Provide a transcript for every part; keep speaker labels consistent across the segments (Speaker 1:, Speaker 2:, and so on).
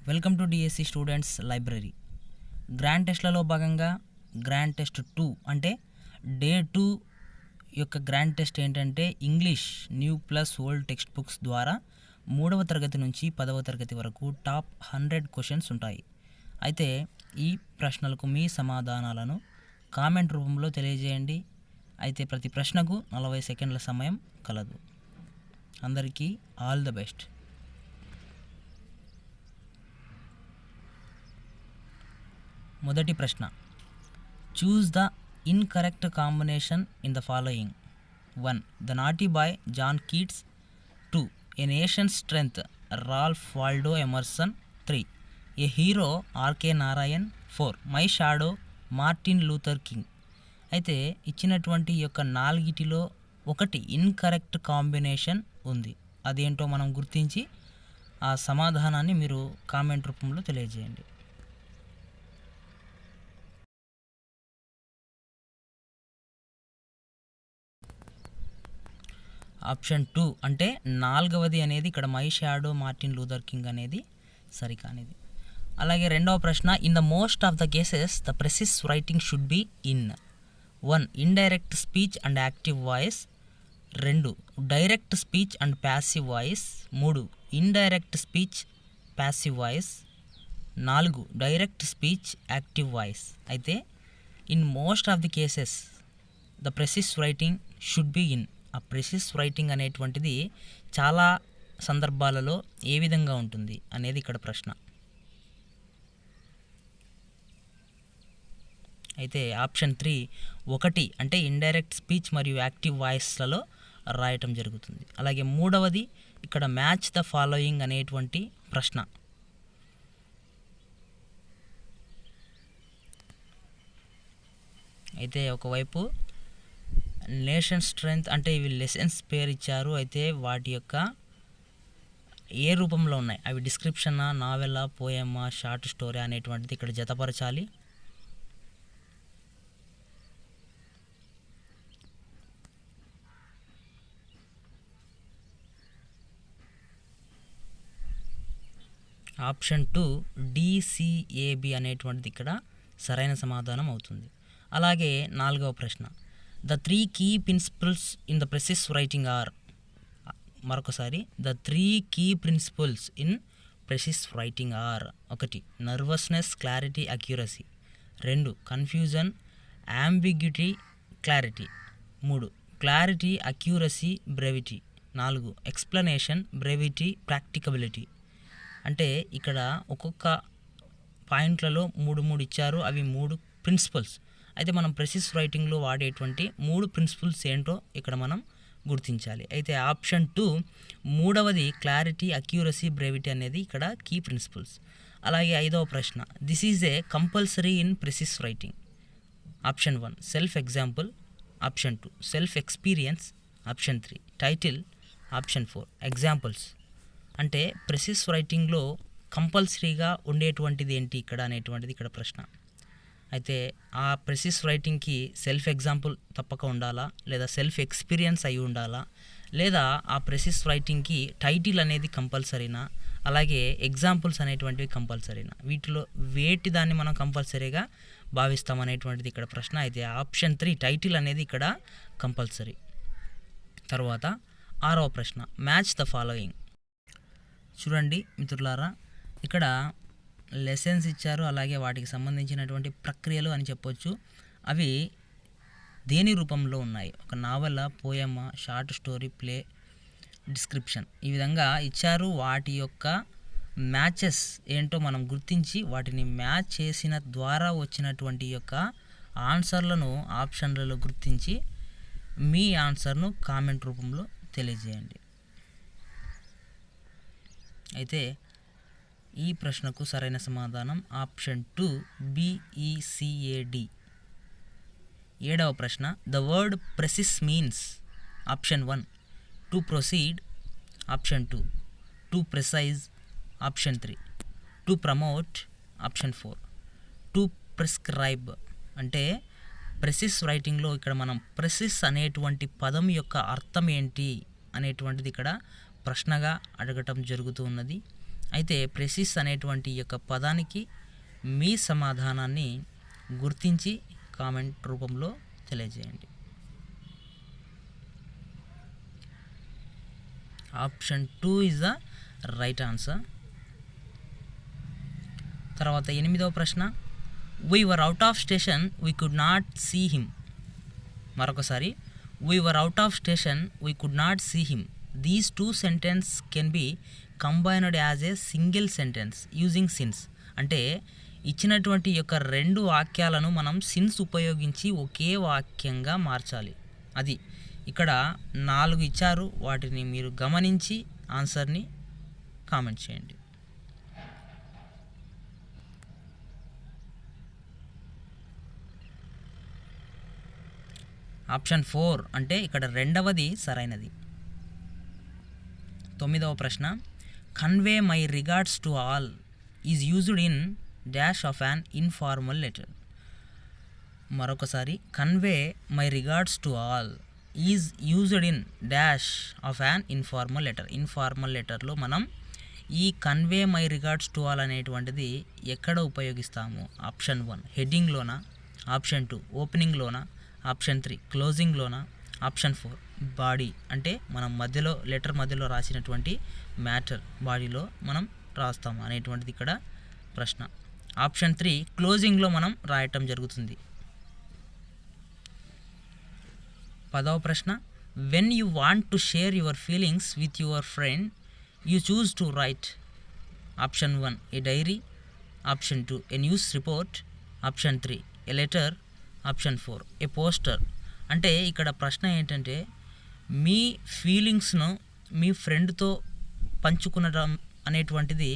Speaker 1: Welcome to DSC students library. Grand టెస్ట్లలో భాగంగా grand test 2 అంటే డే 2 యొక్క గ్రాండ్ టెస్ట్ ఏంటంటే English new plus old text books ద్వారా 3వ తరగతి నుంచి 10వ తరగతి వరకు టాప్ 100 క్వశ్చన్స్ ఉంటాయి. అయితే ఈ ప్రశ్నలకు మీ సమాధానాలను కామెంట్ రూపంలో తెలియజేయండి. అయితే ప్రతి ప్రశ్నకు 40 సెకండ్ల సమయం కలదు. అందరికీ ఆల్ ద బెస్ట్. మొదటి ప్రశ్న, choose the incorrect combination in the following. 1. The naughty boy John Keats. 2. A nation strength Ralph Waldo Emerson. 3. A hero RK Narayan. 4. My shadow Martin Luther King. అయితే ఇచ్చినటువంటి యొక్క నాలుగిటిలో ఒకటి ఇన్కరెక్ట్ కాంబినేషన్ ఉంది. అదేంటో మనం గుర్తించి ఆ సమాధానాన్ని మీరు కామెంట్ రూపంలో తెలియజేయండి. ఆప్షన్ 2 అంటే 4వది అనేది ఇక్కడ my shadow Martin Luther King అనేది సరికానిది. అలాగే రెండవ ప్రశ్న, in the most of the cases the precis writing should be in. 1. Indirect speech and active voice. 2. Direct speech and passive voice. 3. Indirect speech passive voice. 4. Direct speech active voice. అయితే in most of the cases the precis writing should be in. ఆ precis writing అనేటువంటిది చాలా సందర్భాలలో ఏ విధంగా ఉంటుంది అనేది ఇక్కడ ప్రశ్న. అయితే ఆప్షన్ 3 1 అంటే ఇండైరెక్ట్ స్పీచ్ మరియు యాక్టివ్ వాయిస్లలో రాయటం జరుగుతుంది. అలాగే మూడవది ఇక్కడ మ్యాచ్ ద ఫాలోయింగ్ అనేటువంటి ప్రశ్న. అయితే ఒకవైపు నేషన్ స్ట్రెంగ్త్ అంటే ఇవి లెసన్స్ పేరు ఇచ్చారు. అయితే వాటి యొక్క ఏ రూపంలో ఉన్నాయి, అవి డిస్క్రిప్షనా, నావెలా, పోయమా, షార్ట్ స్టోరీ అనేటువంటిది ఇక్కడ జతపరచాలి. ఆప్షన్ 2 డిసిఏబి అనేటువంటిది ఇక్కడ సరైన సమాధానం అవుతుంది. అలాగే 4వ ప్రశ్న, the 3 key principles in the precis writing are. మరొకసారి, the 3 key principles in precis writing are. 1. Nervousness, clarity, accuracy. 2. Confusion, ambiguity, clarity. 3. Clarity, accuracy, brevity. 4. Explanation, brevity, practicability. అంటే ఇక్కడ ఒక్కొక్క పాయింట్లలో 3 ఇచ్చారు. అవి 3 ప్రిన్సిపల్స్. అయితే మనం ప్రెసిస్ రైటింగ్లో వాడేటువంటి 3 ప్రిన్సిపల్స్ ఏంటో ఇక్కడ మనం గుర్తించాలి. అయితే ఆప్షన్ 2 మూడవది క్లారిటీ, అక్యూరసీ, బ్రెవిటీ అనేది ఇక్కడ కీ ప్రిన్సిపల్స్. అలాగే 5వ ప్రశ్న, this is a compulsory in precis writing. Option 1 self example. Option 2 self experience. Option 3 title. Option 4 examples. అంటే ప్రెసిస్ రైటింగ్లో కంపల్సరీగా ఉండేటువంటిది ఏంటి ఇక్కడ అనేటువంటిది ఇక్కడ ప్రశ్న. అయితే ఆ ప్రెసిస్ రైటింగ్కి సెల్ఫ్ ఎగ్జాంపుల్ తప్పక ఉండాలా, లేదా సెల్ఫ్ ఎక్స్పీరియన్స్ అయి ఉండాలా, లేదా ఆ ప్రెసిస్ రైటింగ్కి టైటిల్ అనేది కంపల్సరీనా, అలాగే ఎగ్జాంపుల్స్ అనేటువంటివి కంపల్సరీనా, వీటిలో వేటి దాన్ని మనం కంపల్సరీగా భావిస్తాం అనేటువంటిది ఇక్కడ ప్రశ్న. అయితే ఆప్షన్ 3 టైటిల్ అనేది ఇక్కడ కంపల్సరీ. తర్వాత 6వ ప్రశ్న, మ్యాచ్ ద ఫాలోయింగ్. చూడండి మిత్రులారా, ఇక్కడ లెసన్స్ ఇచ్చారు, అలాగే వాటికి సంబంధించినటువంటి ప్రక్రియలు అని చెప్పొచ్చు. అవి దేని రూపంలో ఉన్నాయి? ఒక నావెలా, పోయమా, షార్ట్ స్టోరీ, ప్లే, డిస్క్రిప్షన్, ఈ విధంగా ఇచ్చారు. వాటి యొక్క మ్యాచెస్ ఏంటో మనం గుర్తించి వాటిని మ్యాచ్ చేసిన ద్వారా వచ్చినటువంటి యొక్క ఆన్సర్లను ఆప్షన్లలో గుర్తించి మీ ఆన్సర్ను కామెంట్ రూపంలో తెలియజేయండి. అయితే ఈ ప్రశ్నకు సరైన సమాధానం ఆప్షన్ 2 బిఈసిఏడి. 7వ ప్రశ్న, the word ప్రెసిస్ means. Option 1 to proceed. Option 2 to precise. Option 3 to promote. Option 4 to prescribe. అంటే ప్రెసిస్ రైటింగ్లో ఇక్కడ మనం ప్రెసిస్ అనేటువంటి పదం యొక్క అర్థం ఏంటి అనేటువంటిది ఇక్కడ ప్రశ్నగా అడగటం జరుగుతూ ఉన్నది. అయితే ప్రెసిస్ అనేటువంటి యొక్క పదానికి మీ సమాధానాన్ని గుర్తించి కామెంట్ రూపంలో తెలియజేయండి. Option 2 is the right answer. తర్వాత 8వ ప్రశ్న, we were out of station we could not see him. మరొకసారి, we were out of station we could not see him. These 2 sentence can be combined as a single sentence using since. అంటే ఇచ్చినటువంటి యొక్క 2 వాక్యాలను మనం since ఉపయోగించి ఒకే వాక్యంగా మార్చాలి. అది ఇక్కడ 4 ఇచ్చారు, వాటిని మీరు గమనించి ఆన్సర్ని కామెంట్ చేయండి. ఆప్షన్ 4 అంటే ఇక్కడ 2వది సరైనది. 9వ ప్రశ్న, convey my regards to all is used in dash of an informal letter. మరొకసారి, convey my regards to all is used in dash of an informal letter. Informal లెటర్లో మనం ఈ convey my regards to all అనేటువంటిది ఎక్కడ ఉపయోగిస్తాము? Option 1 హెడ్డింగ్లోనా, option 2 ఓపెనింగ్లోనా, option 3 క్లోజింగ్లోనా, ఆప్షన్ 4 బాడీ అంటే మనం మధ్యలో లెటర్ మధ్యలో రాసినటువంటి మ్యాటర్ బాడీలో మనం రాస్తాము అనేటువంటిది ఇక్కడ ప్రశ్న. ఆప్షన్ 3 క్లోజింగ్లో మనం రాయటం జరుగుతుంది. 10వ ప్రశ్న, when you want to share your feelings with your friend you choose to write. Option 1 a diary, option 2 a news report, option 3 a letter, option 4 a poster. అంటే ఇక్కడ ప్రశ్న ఏంటంటే మీ ఫీలింగ్స్ను మీ ఫ్రెండ్తో పంచుకునడం అనేటువంటిది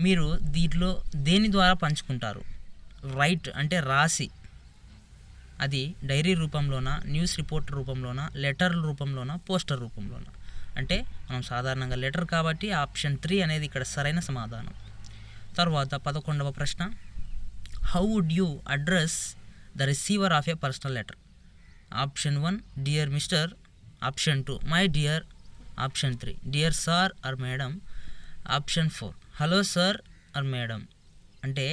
Speaker 1: మీరు దీంట్లో దేని ద్వారా పంచుకుంటారు? రైట్ అంటే రాసి, అది డైరీ రూపంలోనా, న్యూస్ రిపోర్ట్ రూపంలోనా, లెటర్ రూపంలోనా, పోస్టర్ రూపంలోనా? అంటే మనం సాధారణంగా లెటర్ కాబట్టి ఆప్షన్ 3 అనేది ఇక్కడ సరైన సమాధానం. తర్వాత 11వ ప్రశ్న, how would you address the receiver of a personal letter? Option 1 dear mister, option 2 my dear, option 3 dear sir or madam, option 4 hello sir or madam. అంటే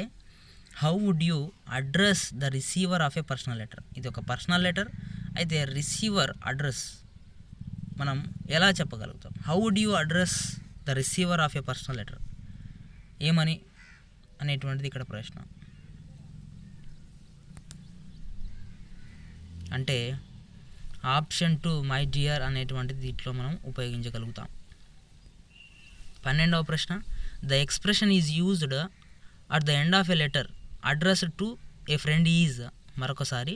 Speaker 1: how would you address the receiver of a personal letter? ఇది ఒక personal letter, అయితే receiver address మనం ఎలా చెప్పగలుగుతాం? How would you address the receiver of a personal letter ఏమని అనేటువంటిది ఇక్కడ ప్రశ్న. అంటే ఆప్షన్ 2 మై డియర్ అనేటువంటిది దీంట్లో మనం ఉపయోగించగలుగుతాం. 12వ ప్రశ్న, the expression is used at the end of a letter addressed to a friend is. మరొకసారి,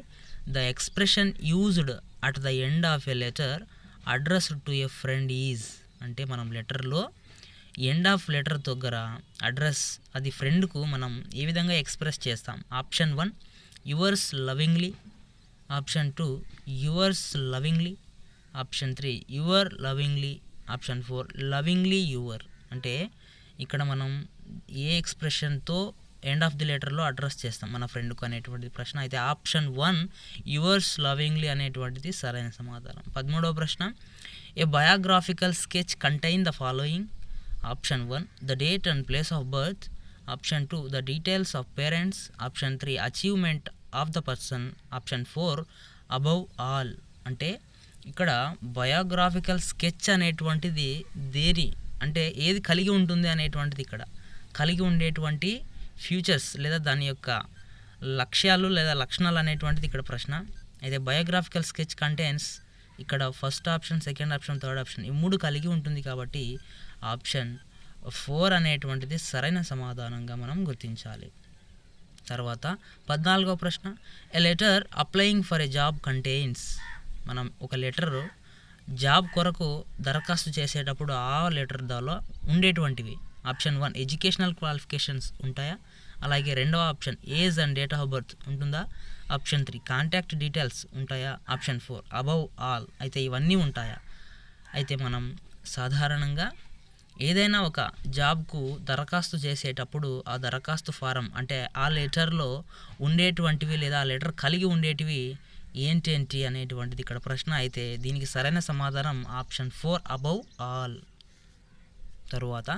Speaker 1: the expression used at the end of a letter addressed to a friend is. అంటే మనం లెటర్లో ఎండ్ ఆఫ్ లెటర్ దగ్గర address అది ఫ్రెండ్కు మనం ఏ విధంగా ఎక్స్ప్రెస్ చేస్తాం? Option 1 yours lovingly, option 2 yours lovingly, option 3 your lovingly, option 4 lovingly your. అంటే ఇక్కడ మనం ఏ ఎక్స్ప్రెషన్తో ఎండ్ ఆఫ్ ది లెటర్లో అడ్రస్ చేస్తాం మన ఫ్రెండ్కు అనేటువంటిది ప్రశ్న. అయితే ఆప్షన్ 1 యువర్స్ లవింగ్లీ అనేటువంటిది సరైన సమాధానం. 13వ ప్రశ్న, a biographical sketch contain the following. Option 1 the date and place of birth, option 2 the details of parents, option 3 achievement of the person, option 4 above all. అంటే ఇక్కడ బయోగ్రాఫికల్ స్కెచ్ అనేటువంటిది దేని అంటే ఏది కలిగి ఉంటుంది అనేటువంటిది ఇక్కడ కలిగి ఉండేటువంటి ఫ్యూచర్స్ లేదా దాని యొక్క లక్ష్యాలు లేదా లక్షణాలు అనేటువంటిది ఇక్కడ ప్రశ్న. అయితే బయోగ్రాఫికల్ స్కెచ్ కంటైన్స్ ఇక్కడ first option, second option, third option ఈ 3 కలిగి ఉంటుంది కాబట్టి ఆప్షన్ 4 అనేటువంటిది సరైన సమాధానంగా మనం గుర్తించాలి. తర్వాత 14వ ప్రశ్న, a letter applying for a job contains. మనం ఒక లెటర్ జాబ్ కొరకు దరఖాస్తు చేసేటప్పుడు ఆ లెటర్ దాలో ఉండేటువంటివి ఆప్షన్ 1 ఎడ్యుకేషనల్ క్వాలిఫికేషన్స్ ఉంటాయా, అలాగే రెండవ option age and date of birth ఉంటుందా, ఆప్షన్ 3 కాంటాక్ట్ డీటెయిల్స్ ఉంటాయా, ఆప్షన్ 4 అబవ్ ఆల్. అయితే ఇవన్నీ ఉంటాయా? అయితే మనం సాధారణంగా ఏదైనా ఒక జాబ్కు దరఖాస్తు చేసేటప్పుడు ఆ దరఖాస్తు ఫారం అంటే ఆ లెటర్లో ఉండేటువంటివి లేదా ఆ లెటర్ కలిగి ఉండేటివి ఏంటేంటి అనేటువంటిది ఇక్కడ ప్రశ్న. అయితే దీనికి సరైన సమాధానం ఆప్షన్ 4 అబవ్ ఆల్. తరువాత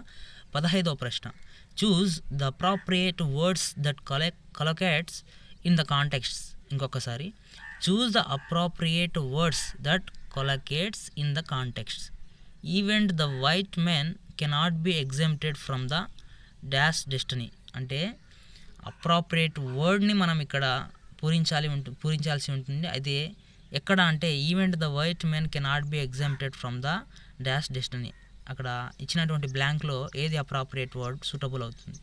Speaker 1: 15వ ప్రశ్న, choose the appropriate words that collocates in the context. ఇంకొకసారి, choose the appropriate words that collocates in the context. Event the white men cannot be exempted from the dash destiny. అంటే appropriate వర్డ్ని మనం ఇక్కడ పూరించాల్సి ఉంటుంది. అయితే ఎక్కడ అంటే event the white men cannot be exempted from the dash destiny. అక్కడ ఇచ్చినటువంటి బ్లాంక్లో ఏది అప్రాప్రియేట్ వర్డ్ సూటబుల్ అవుతుంది?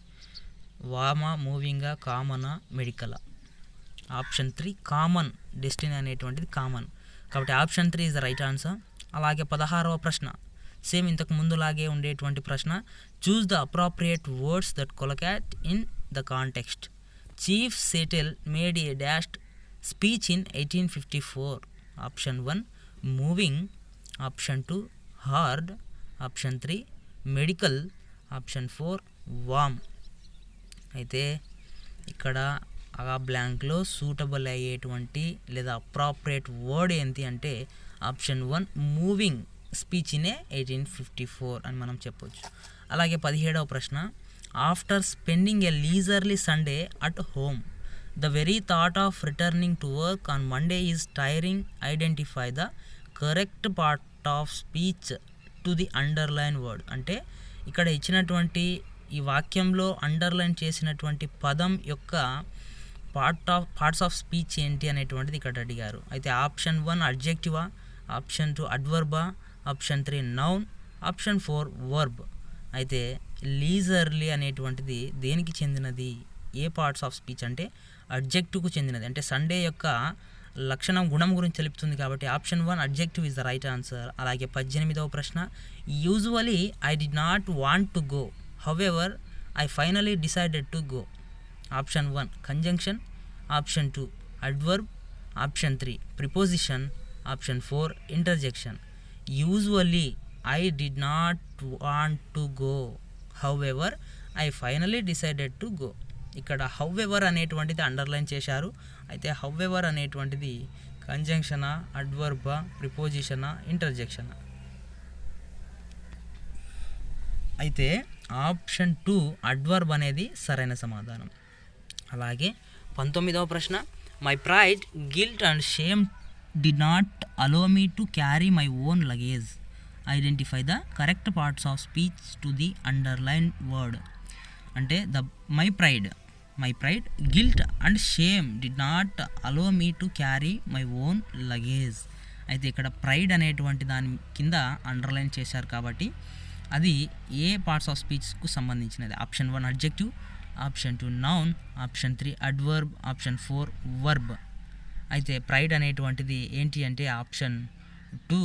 Speaker 1: వామ, మూవింగా, కామనా, మెడికలా? Option 3 common. డెస్టినీ అనేటువంటిది కామన్, కాబట్టి option 3 is the right answer. అలాగే 16వ ప్రశ్న, సేమ్ ఇంతకు ముందులాగే ఉండేటువంటి ప్రశ్న, choose the appropriate words that collocate in the context. Chief Seattle made a dash speech in 1854. Option 1 moving, option 2 hard, option 3 medical, option 4 warm. అయితే ఇక్కడ ఆ బ్లాంక్లో సూటబుల్ అయ్యేటువంటి లేదా అప్రాప్రియేట్ వర్డ్ ఏంటి అంటే ఆప్షన్ 1 మూవింగ్ స్పీచ్ ఇన్ 1854 అని మనం చెప్పొచ్చు. అలాగే 17వ ప్రశ్న, after spending a leisurely Sunday at home the very thought of returning to work on Monday is tiring. Identify the correct part of speech to the underline word. అంటే ఇక్కడ ఇచ్చినటువంటి ఈ వాక్యంలో అండర్లైన్ చేసినటువంటి పదం యొక్క పార్ట్స్ ఆఫ్ స్పీచ్ ఏంటి అనేటువంటిది ఇక్కడ అడిగారు. అయితే ఆప్షన్ 1 అడ్జెక్టివా, ఆప్షన్ 2 అడ్వర్బా, ఆప్షన్ 3 నౌన్, ఆప్షన్ 4 వర్బ్. అయితే లీజర్లీ అనేటువంటిది దేనికి చెందినది? ఏ పార్ట్స్ ఆఫ్ స్పీచ్ అంటే అడ్జెక్టివ్కు చెందినది. అంటే సండే యొక్క లక్షణం, గుణం గురించి తెలుపుతుంది కాబట్టి option 1 adjective is the right answer. అలాగే 18వ ప్రశ్న, usually I did not want to go, however I finally decided to go. Option 1 conjunction, option 2 adverb, option 3 preposition, option 4 interjection. Usually I did not want to go, however I finally decided to go. ఇక్కడ however అనేటువంటిది underline చేశారు. అయితే however అనేటువంటిది కంజంక్షనా, అడ్వర్బా, ప్రిపోజిషనా, ఇంటర్జెక్షనా? అయితే option 2 adverb అనేది సరైన సమాధానం. అలాగే 19వ ప్రశ్న, my pride, guilt and shame did not allow me to carry my own luggage. Identify the correct parts of speech to the underline word. అంటే my pride, guilt and shame did not allow me to carry my own luggage. అయితే ఇక్కడ pride అనేటువంటి దాని కింద underline చేశారు కాబట్టి అది ఏ parts of స్పీచ్కు సంబంధించినది? Option 1 adjective, option 2 noun, option 3 adverb, option 4 verb. అయితే ప్రైడ్ అనేటువంటిది ఏంటి అంటే ఆప్షన్ 2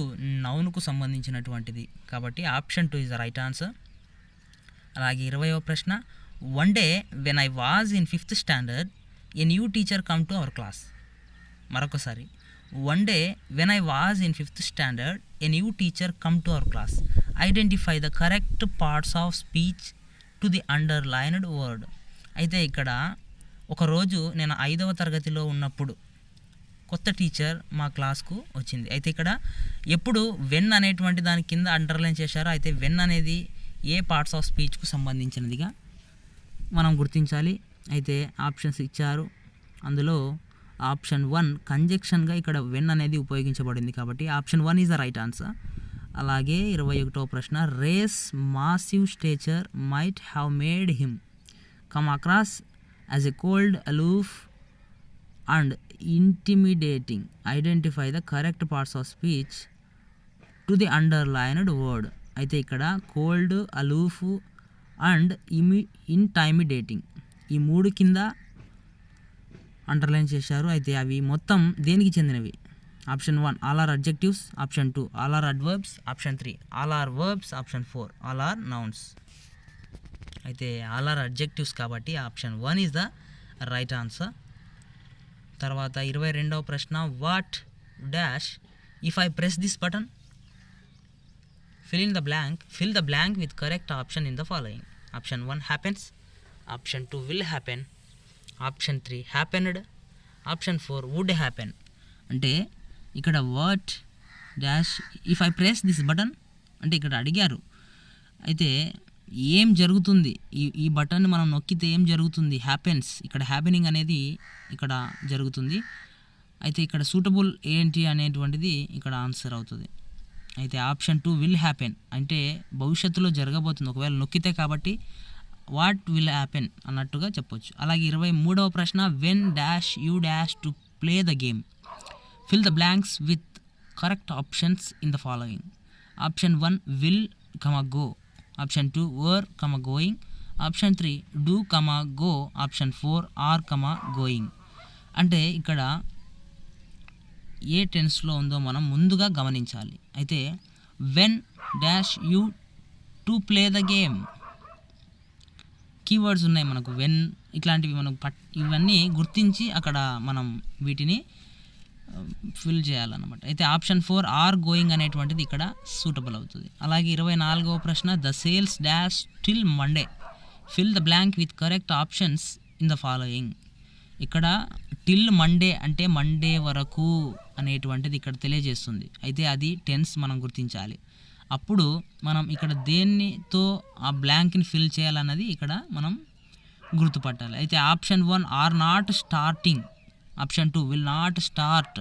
Speaker 1: నౌన్కు సంబంధించినటువంటిది కాబట్టి option 2 is the right answer. అలాగే 20వ ప్రశ్న, one day when I was in 5th standard a new teacher come to our class. మరొకసారి, one day when I was in 5th standard a new teacher come to our class. Identify the correct parts of speech to the underlined word. అయితే ఇక్కడ ఒకరోజు నేను 5వ తరగతిలో ఉన్నప్పుడు కొత్త teacher మా క్లాస్కు వచ్చింది. అయితే ఇక్కడ ఎప్పుడు వెన్ అనేటువంటి దాని కింద అండర్లైన్ చేశారో, అయితే వెన్ అనేది ఏ పార్ట్స్ ఆఫ్ స్పీచ్కు సంబంధించినదిగా మనం గుర్తించాలి. అయితే ఆప్షన్స్ ఇచ్చారు, అందులో ఆప్షన్ 1 కంజెక్షన్గా ఇక్కడ వెన్ అనేది ఉపయోగించబడింది కాబట్టి option 1 is the right answer. అలాగే 21వ ప్రశ్న, Ray's massive stature might have made him come across as a cold, aloof and intimidating. Identify the correct parts of speech to the underlined word. అయితే ఇక్కడ cold, aloof and intimidating ఈ 3 కింద underline చేశారు. అయితే అవి మొత్తం దేనికి చెందినవి? Option 1 all are adjectives, option 2 all are adverbs, option 3 all are verbs, option 4 all are nouns. అయితే ఆల్ ఆర్ అడ్జెక్టివ్స్ కాబట్టి option 1 is the right answer. తర్వాత 22వ ప్రశ్న, what dash if I press this button? fill the blank with correct option in the following. Option 1 happens, option 2 will happen, option 3 happened, option 4 would happen. అంటే ఇక్కడ what dash if I press this button అంటే ఇక్కడ అడిగారు అయితే ఏం జరుగుతుంది, ఈ button మనం నొక్కితే ఏం జరుగుతుంది, హ్యాపెన్స్, ఇక్కడ హ్యాపెనింగ్ అనేది ఇక్కడ జరుగుతుంది. అయితే ఇక్కడ సూటబుల్ ఏంటి అనేటువంటిది ఇక్కడ ఆన్సర్ అవుతుంది. అయితే ఆప్షన్ 2 విల్ హ్యాపెన్ అంటే భవిష్యత్తులో జరగబోతుంది ఒకవేళ నొక్కితే, కాబట్టి వాట్ విల్ హ్యాపెన్ అన్నట్టుగా చెప్పొచ్చు. అలాగే 23వ ప్రశ్న, when dash you dash to play the game, fill the blanks with correct options in the following. Option 1 will go, option 2 were going, option 3 do go, option 4 are going. అంటే ఇక్కడ ఏ టెన్స్లో ఉందో మనం ముందుగా గమనించాలి. అయితే when dash you to play the game, keywords ఉన్నాయి మనకు, వెన్ ఇట్లాంటివి మనం ఇవన్నీ గుర్తించి అక్కడ మనం వీటిని ఫిల్ చేయాలన్నమాట. అయితే ఆప్షన్ 4 ఆర్ గోయింగ్ అనేటువంటిది ఇక్కడ సూటబుల్ అవుతుంది. అలాగే 24వ ప్రశ్న, the sales dash till Monday, fill the blank with correct options in the following. ఇక్కడ టిల్ మండే అంటే మండే వరకు అనేటువంటిది ఇక్కడ తెలియజేస్తుంది. అయితే అది టెన్స్ మనం గుర్తించాలి. అప్పుడు మనం ఇక్కడ దేనితో ఆ బ్లాంక్ని ఫిల్ చేయాలన్నది ఇక్కడ మనం గుర్తుపట్టాలి. అయితే option 1 are not starting, option 2 will not start,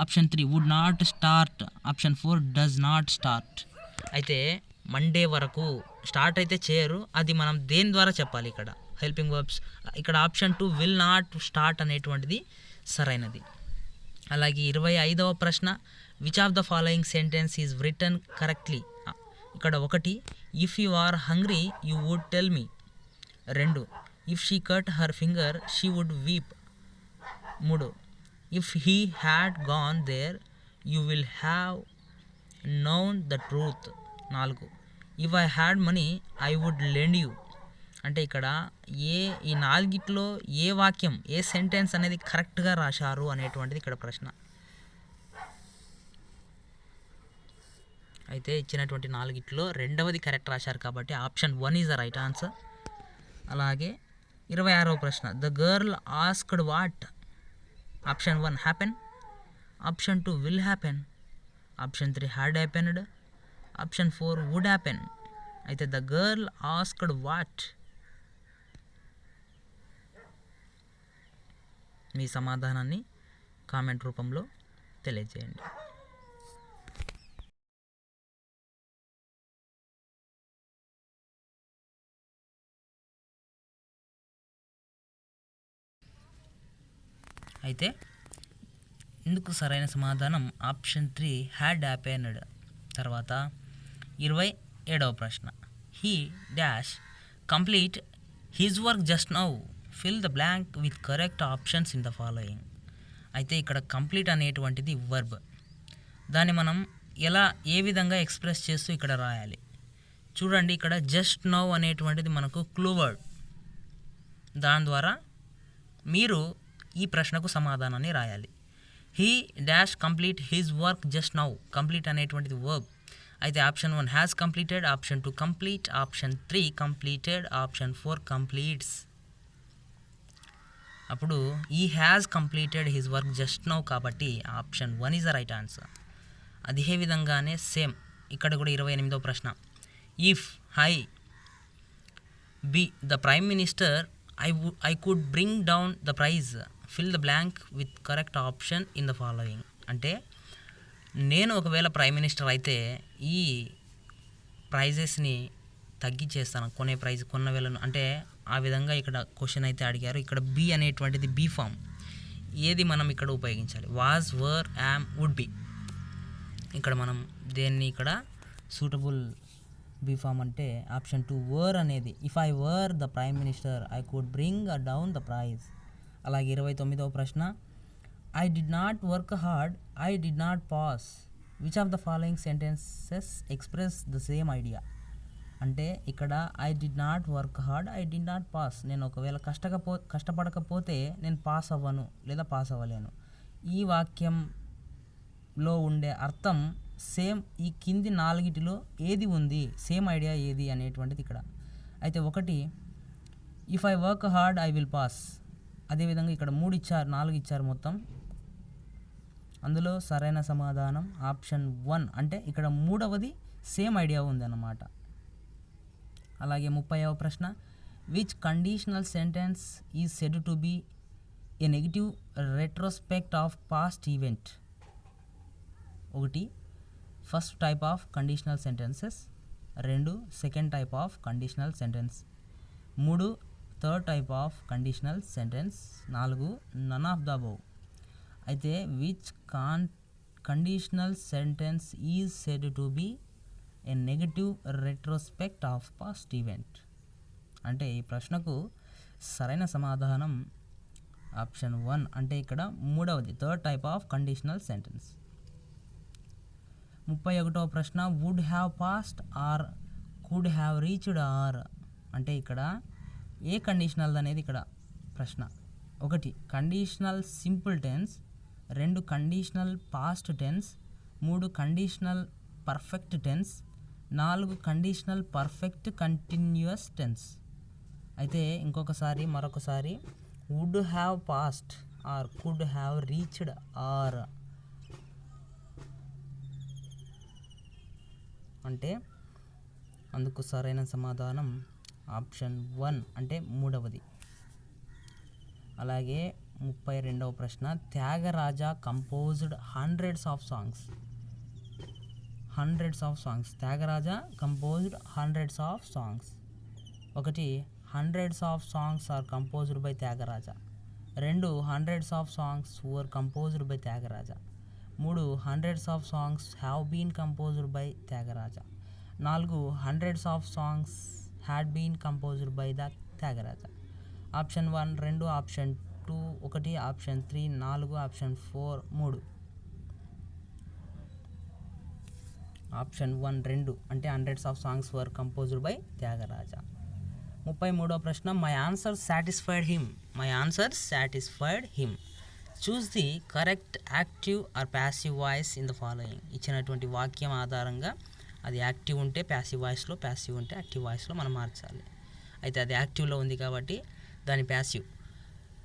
Speaker 1: option 3 would not start, option 4 does not start. అయితే మండే వరకు స్టార్ట్ అయితే చేయరు, అది మనం దేని ద్వారా చెప్పాలి, ఇక్కడ హెల్పింగ్ వర్బ్స్. ఇక్కడ ఆప్షన్ 2 విల్ నాట్ స్టార్ట్ అనేటువంటిది సరైనది. అలాగే 25వ ప్రశ్న, which of the following sentence is written correctly. ఇక్కడ 1 if you are hungry you would tell me, 2 if she cut her finger she would weep, 3 if he had gone there you will have known the truth, 4 if I had money I would lend you. అంటే ఇక్కడ ఈ 4 ఏ వాక్యం, ఏ sentence అనేది కరెక్ట్గా రాశారు అనేటువంటిది ఇక్కడ ప్రశ్న. అయితే ఇచ్చినటువంటి 4 రెండవది కరెక్ట్ రాశారు కాబట్టి option 1 is the right answer. అలాగే 26వ ప్రశ్న, the girl asked what, option 1 happen, option 2 will happen, option 3 had happened, option 4 would happen. అయితే ద గర్ల్ ఆస్క్డ్ వాట్, మీ సమాధానాన్ని కామెంట్ రూపంలో తెలియజేయండి. అయితే ఇందుకు సరైన సమాధానం ఆప్షన్ 3 హ్యాడ్ హ్యాపెన్డ్. తర్వాత 27వ ప్రశ్న, he dash complete his work just now, fill the blank with correct options in the following. అయితే ఇక్కడ కంప్లీట్ అనేటువంటిది వర్బ్, దాన్ని మనం ఏ విధంగా ఎక్స్ప్రెస్ చేస్తూ ఇక్కడ రాయాలి చూడండి. ఇక్కడ జస్ట్ నౌ అనేటువంటిది మనకు క్లూ వర్డ్, దాని ద్వారా మీరు ఈ ప్రశ్నకు సమాధానాన్ని రాయాలి. He dash complete his work just now, complete అనేటువంటిది వర్బ్. అయితే option 1 has completed, option 2 complete, option 3 completed, option 4 completes. అప్పుడు ఈ has completed his work just now కాబట్టి option 1 is the right answer. అదే విధంగానే సేమ్ ఇక్కడ కూడా 28వ ప్రశ్న, if I be the prime minister I could bring down the prize, fill the blank with correct option in the following. అంటే నేను ఒకవేళ ప్రైమ్ మినిస్టర్ అయితే ఈ ప్రైజెస్ని తగ్గించేస్తాను, కొనే ప్రైజ్ కొన్న వేళను, అంటే ఆ విధంగా ఇక్కడ క్వశ్చన్ అయితే అడిగారు. ఇక్కడ బి అనేటువంటిది బీ ఫామ్, ఏది మనం ఇక్కడ ఉపయోగించాలి, was, were, am, would be. ఇక్కడ మనం దేన్ని ఇక్కడ సూటబుల్ బీ ఫామ్ అంటే ఆప్షన్ 2 వర్ అనేది, if I were the prime minister I could bring down the price. అలాగే 29వ ప్రశ్న, I did not work hard I did not pass, which of the following sentences express the same idea. అంటే ఇక్కడ I did not work hard I did not pass, నేను ఒకవేళ కష్టపడకపోతే నేను pass అవ్వను లేదా పాస్ అవ్వలేను. ఈ వాక్యంలో ఉండే అర్థం సేమ్ ఈ కింది 4 ఏది ఉంది, సేమ్ ఐడియా ఏది అనేటువంటిది ఇక్కడ. అయితే 1 if I work hard I will pass, అదేవిధంగా ఇక్కడ 3 ఇచ్చారు, 4 ఇచ్చారు మొత్తం. అందులో సరైన సమాధానం ఆప్షన్ 1, అంటే ఇక్కడ 3వది సేమ్ ఐడియా ఉంది అన్నమాట. అలాగే 30వ ప్రశ్న, which conditional sentence is said to be a negative retrospect of past event. 1 first type of conditional sentences, 2 second type of conditional sentence, 3 third type of conditional sentence, 4 none of the above. అయితే which conditional sentence is said to be a negative retrospect of past event. అంటే ఈ ప్రశ్నకు సరైన సమాధానం option 1, అంటే ఇక్కడ 3వది third type of conditional sentence. 31వ ప్రశ్న, would have passed or could have reached or. అంటే ఇక్కడ ఏ కండిషనల్ అనేది ఇక్కడ ప్రశ్న. 1 conditional simple tense, 2 conditional past tense, 3 conditional perfect tense, 4 conditional perfect continuous tense. అయితే మరొకసారి would have passed or could have reached or అంటే అందుకు సరైన సమాధానం ఆప్షన్ 1, అంటే 3వది. అలాగే 32వ ప్రశ్న, Thyagaraja composed hundreds of songs. Thyagaraja composed hundreds of songs. 1 hundreds of songs are composed by Thyagaraja, 2 hundreds of songs were composed by Thyagaraja, 3 hundreds of songs have been composed by Thyagaraja, 4 hundreds of songs had been composed by the Thyagaraja. Option 1 2, option 2 1, option 3 4, option 4 3. Option 1 2, అంటే hundreds of songs were composed by Tyagaraja. 33వ ప్రశ్న, my answer satisfied him. Choose the correct active or passive voice in the following. ఇచ్చినటువంటి వాక్యం ఆధారంగా అది active ఉంటే passive వాయిస్లో, passive ఉంటే active వాయిస్లో మనం మార్చాలి. అయితే అది యాక్టివ్లో ఉంది కాబట్టి దాని passive.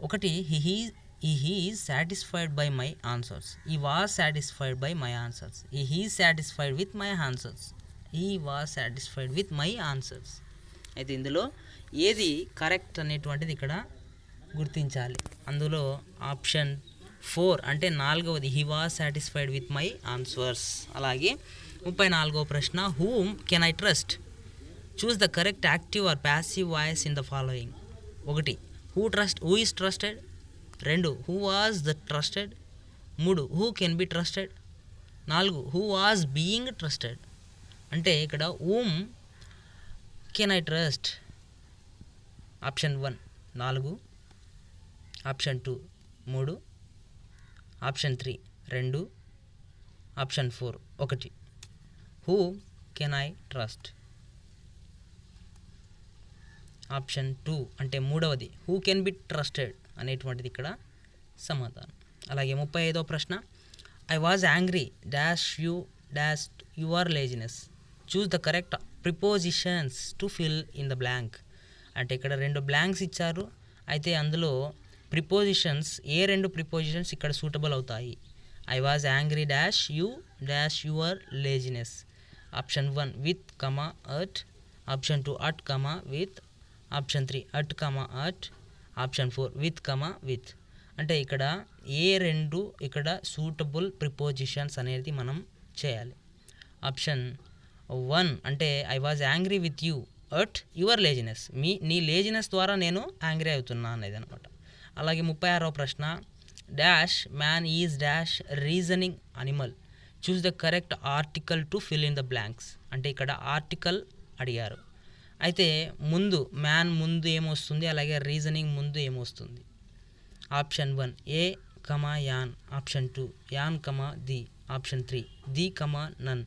Speaker 1: 1 he is satisfied by my answers, he was satisfied by my answers, he is satisfied with my answers, he was satisfied with my answers. అయితే ఇందులో ఏది కరెక్ట్ అనేటువంటిది ఇక్కడ గుర్తించాలి. అందులో ఆప్షన్ 4, అంటే 4వది he was satisfied with my answers. అలాగే 34వ ప్రశ్న, whom can I trust. Choose the correct active or passive voice in the following. 1 who is trusted, 2 who was the trusted, 3 who can be trusted, 4 who was being trusted. అంటే ఇక్కడ whom can I trust option 1 4, option 2 3, option 3 2, option 4 1. Who can I trust option 2, అంటే 3వది who can be trusted అనేటువంటిది ఇక్కడ సమాధానం. అలాగే 35వ ప్రశ్న, I was angry dash you dash your laziness. Choose the correct prepositions to fill in the blank. అంటే ఇక్కడ 2 blanks ఇచ్చారు. అయితే అందులో ప్రిపోజిషన్స్, ఏ 2 ప్రిపోజిషన్స్ ఇక్కడ సూటబుల్ అవుతాయి. I was angry dash you dash your laziness. Option 1 with comma at, option 2 at comma with, option 3 at comma at, option 4 with comma with. అంటే ఇక్కడ ఏ 2 ఇక్కడ సూటబుల్ ప్రిపోజిషన్స్ అనేది మనం చేయాలి. ఆప్షన్ 1, అంటే I was angry with you at your laziness, నీ laziness ద్వారా నేను యాంగ్రీ అవుతున్నా అనేది అనమాట. అలాగే 36వ ప్రశ్న, dash man is dash reasoning animal. Choose the correct article to fill in the blanks. అంటే ఇక్కడ ఆర్టికల్ అడిగారు. అయితే ముందు మ్యాన్ ముందు ఏమొస్తుంది, అలాగే రీజనింగ్ ముందు ఏమొస్తుంది. Option 1 a comma an, option 2 an comma the, option 3 the comma none,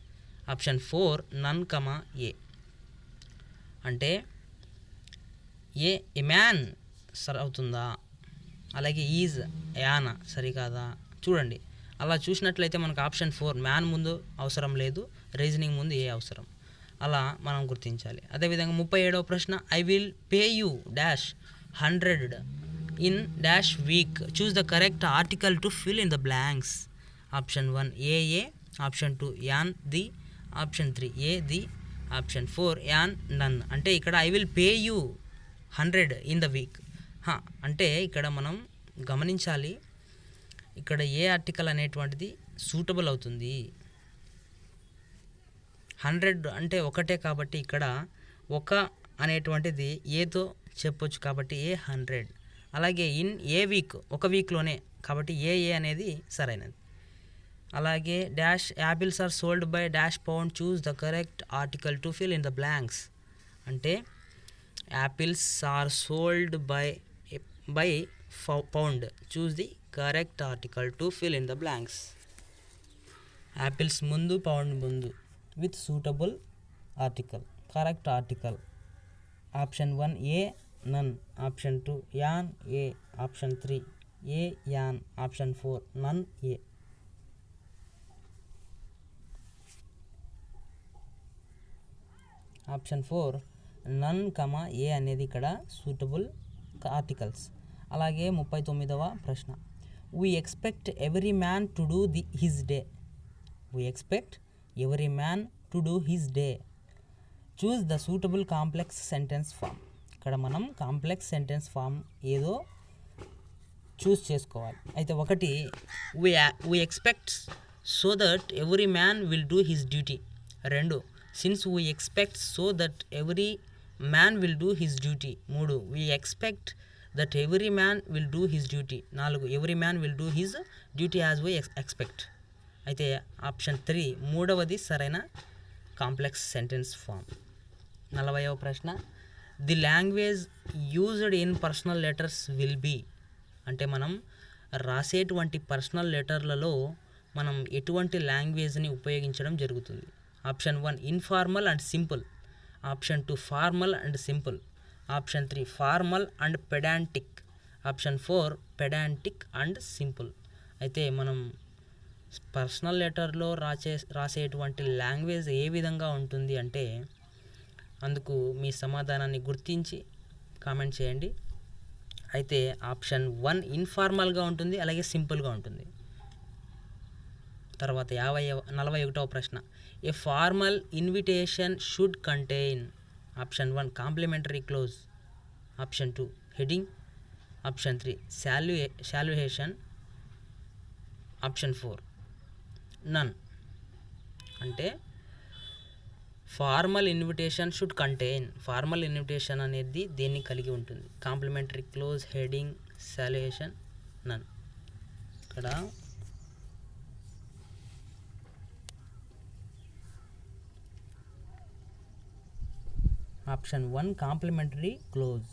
Speaker 1: option 4 none comma a. అంటే ఏ మ్యాన్ సరి అవుతుందా, అలాగే ఈజ్ యానా సరికాదా చూడండి. అలా చూసినట్లయితే మనకు ఆప్షన్ 4 మ్యాన్ ముందు అవసరం లేదు, రీజనింగ్ ముందు ఏ అవసరం, అలా మనం గుర్తించాలి. అదేవిధంగా 37వ ప్రశ్న, I will pay you dash 100 in dash week. Choose the correct article to fill in the blanks. Option 1 a, option 2 an the, option 3 a the, option 4 an none. అంటే ఇక్కడ I will pay you 100 in the week. అంటే ఇక్కడ మనం గమనించాలి, ఇక్కడ ఏ article అనేటువంటిది suitable అవుతుంది. 100 అంటే ఒకటే కాబట్టి ఇక్కడ ఒక అనేటువంటిది ఏతో చెప్పొచ్చు కాబట్టి ఏ 100. అలాగే ఇన్ ఏ వీక్, ఒక వీక్లోనే కాబట్టి ఏ అనేది సరైనది. అలాగే dash apples are sold by dash pound, choose the correct article to fill in the blanks. అంటే apples are sold by pound, choose the correct article to fill in the blanks. Apples ముందు, pound ముందు, with suitable article, correct article. Option 1 a none, option 2 an a, option 3 a an, option 4 none a. Option 4 none comma a అనేది ఇక్కడ suitable articles. అలాగే 39వ ప్రశ్న, we expect every man to do his day. We expect every man to do his day, choose the suitable complex sentence form. ఇక్కడ మనం complex sentence form ఏదో చూస్ చేసుకోవాలి. అయితే ఒకటి we expects so that every man will do his duty. 2 since we expect so that every man will do his duty. 3 we expect that every man will do his duty. 4 every man will do his duty as we expect. అయితే option 3 మూడవది సరైన complex sentence form. 40వ ప్రశ్న, the language used in personal letters will be. అంటే మనం రాసేటువంటి personal లెటర్లలో మనం ఎటువంటి లాంగ్వేజ్ని ఉపయోగించడం జరుగుతుంది. Option 1 informal and simple, option 2 formal and simple, option 3 formal and pedantic, option 4 pedantic and simple. అయితే మనం పర్సనల్ లెటర్లో రాసేటువంటి లాంగ్వేజ్ ఏ విధంగా ఉంటుంది అంటే అందుకు మీ సమాధానాన్ని గుర్తించి కామెంట్ చేయండి. అయితే ఆప్షన్ 1 ఇన్ఫార్మల్గా ఉంటుంది, అలాగే సింపుల్గా ఉంటుంది. తర్వాత 41వ ప్రశ్న, a formal invitation should contain. Option 1 complimentary close, option 2 heading, option 3 salutation, option 4 none. అంటే formal invitation should contain, formal invitation అనేది దేన్ని కలిగి ఉంటుంది? Complimentary close, heading, salutation, none. ఇక్కడ ఆప్షన్ 1 కాంప్లిమెంటరీ క్లోజ్.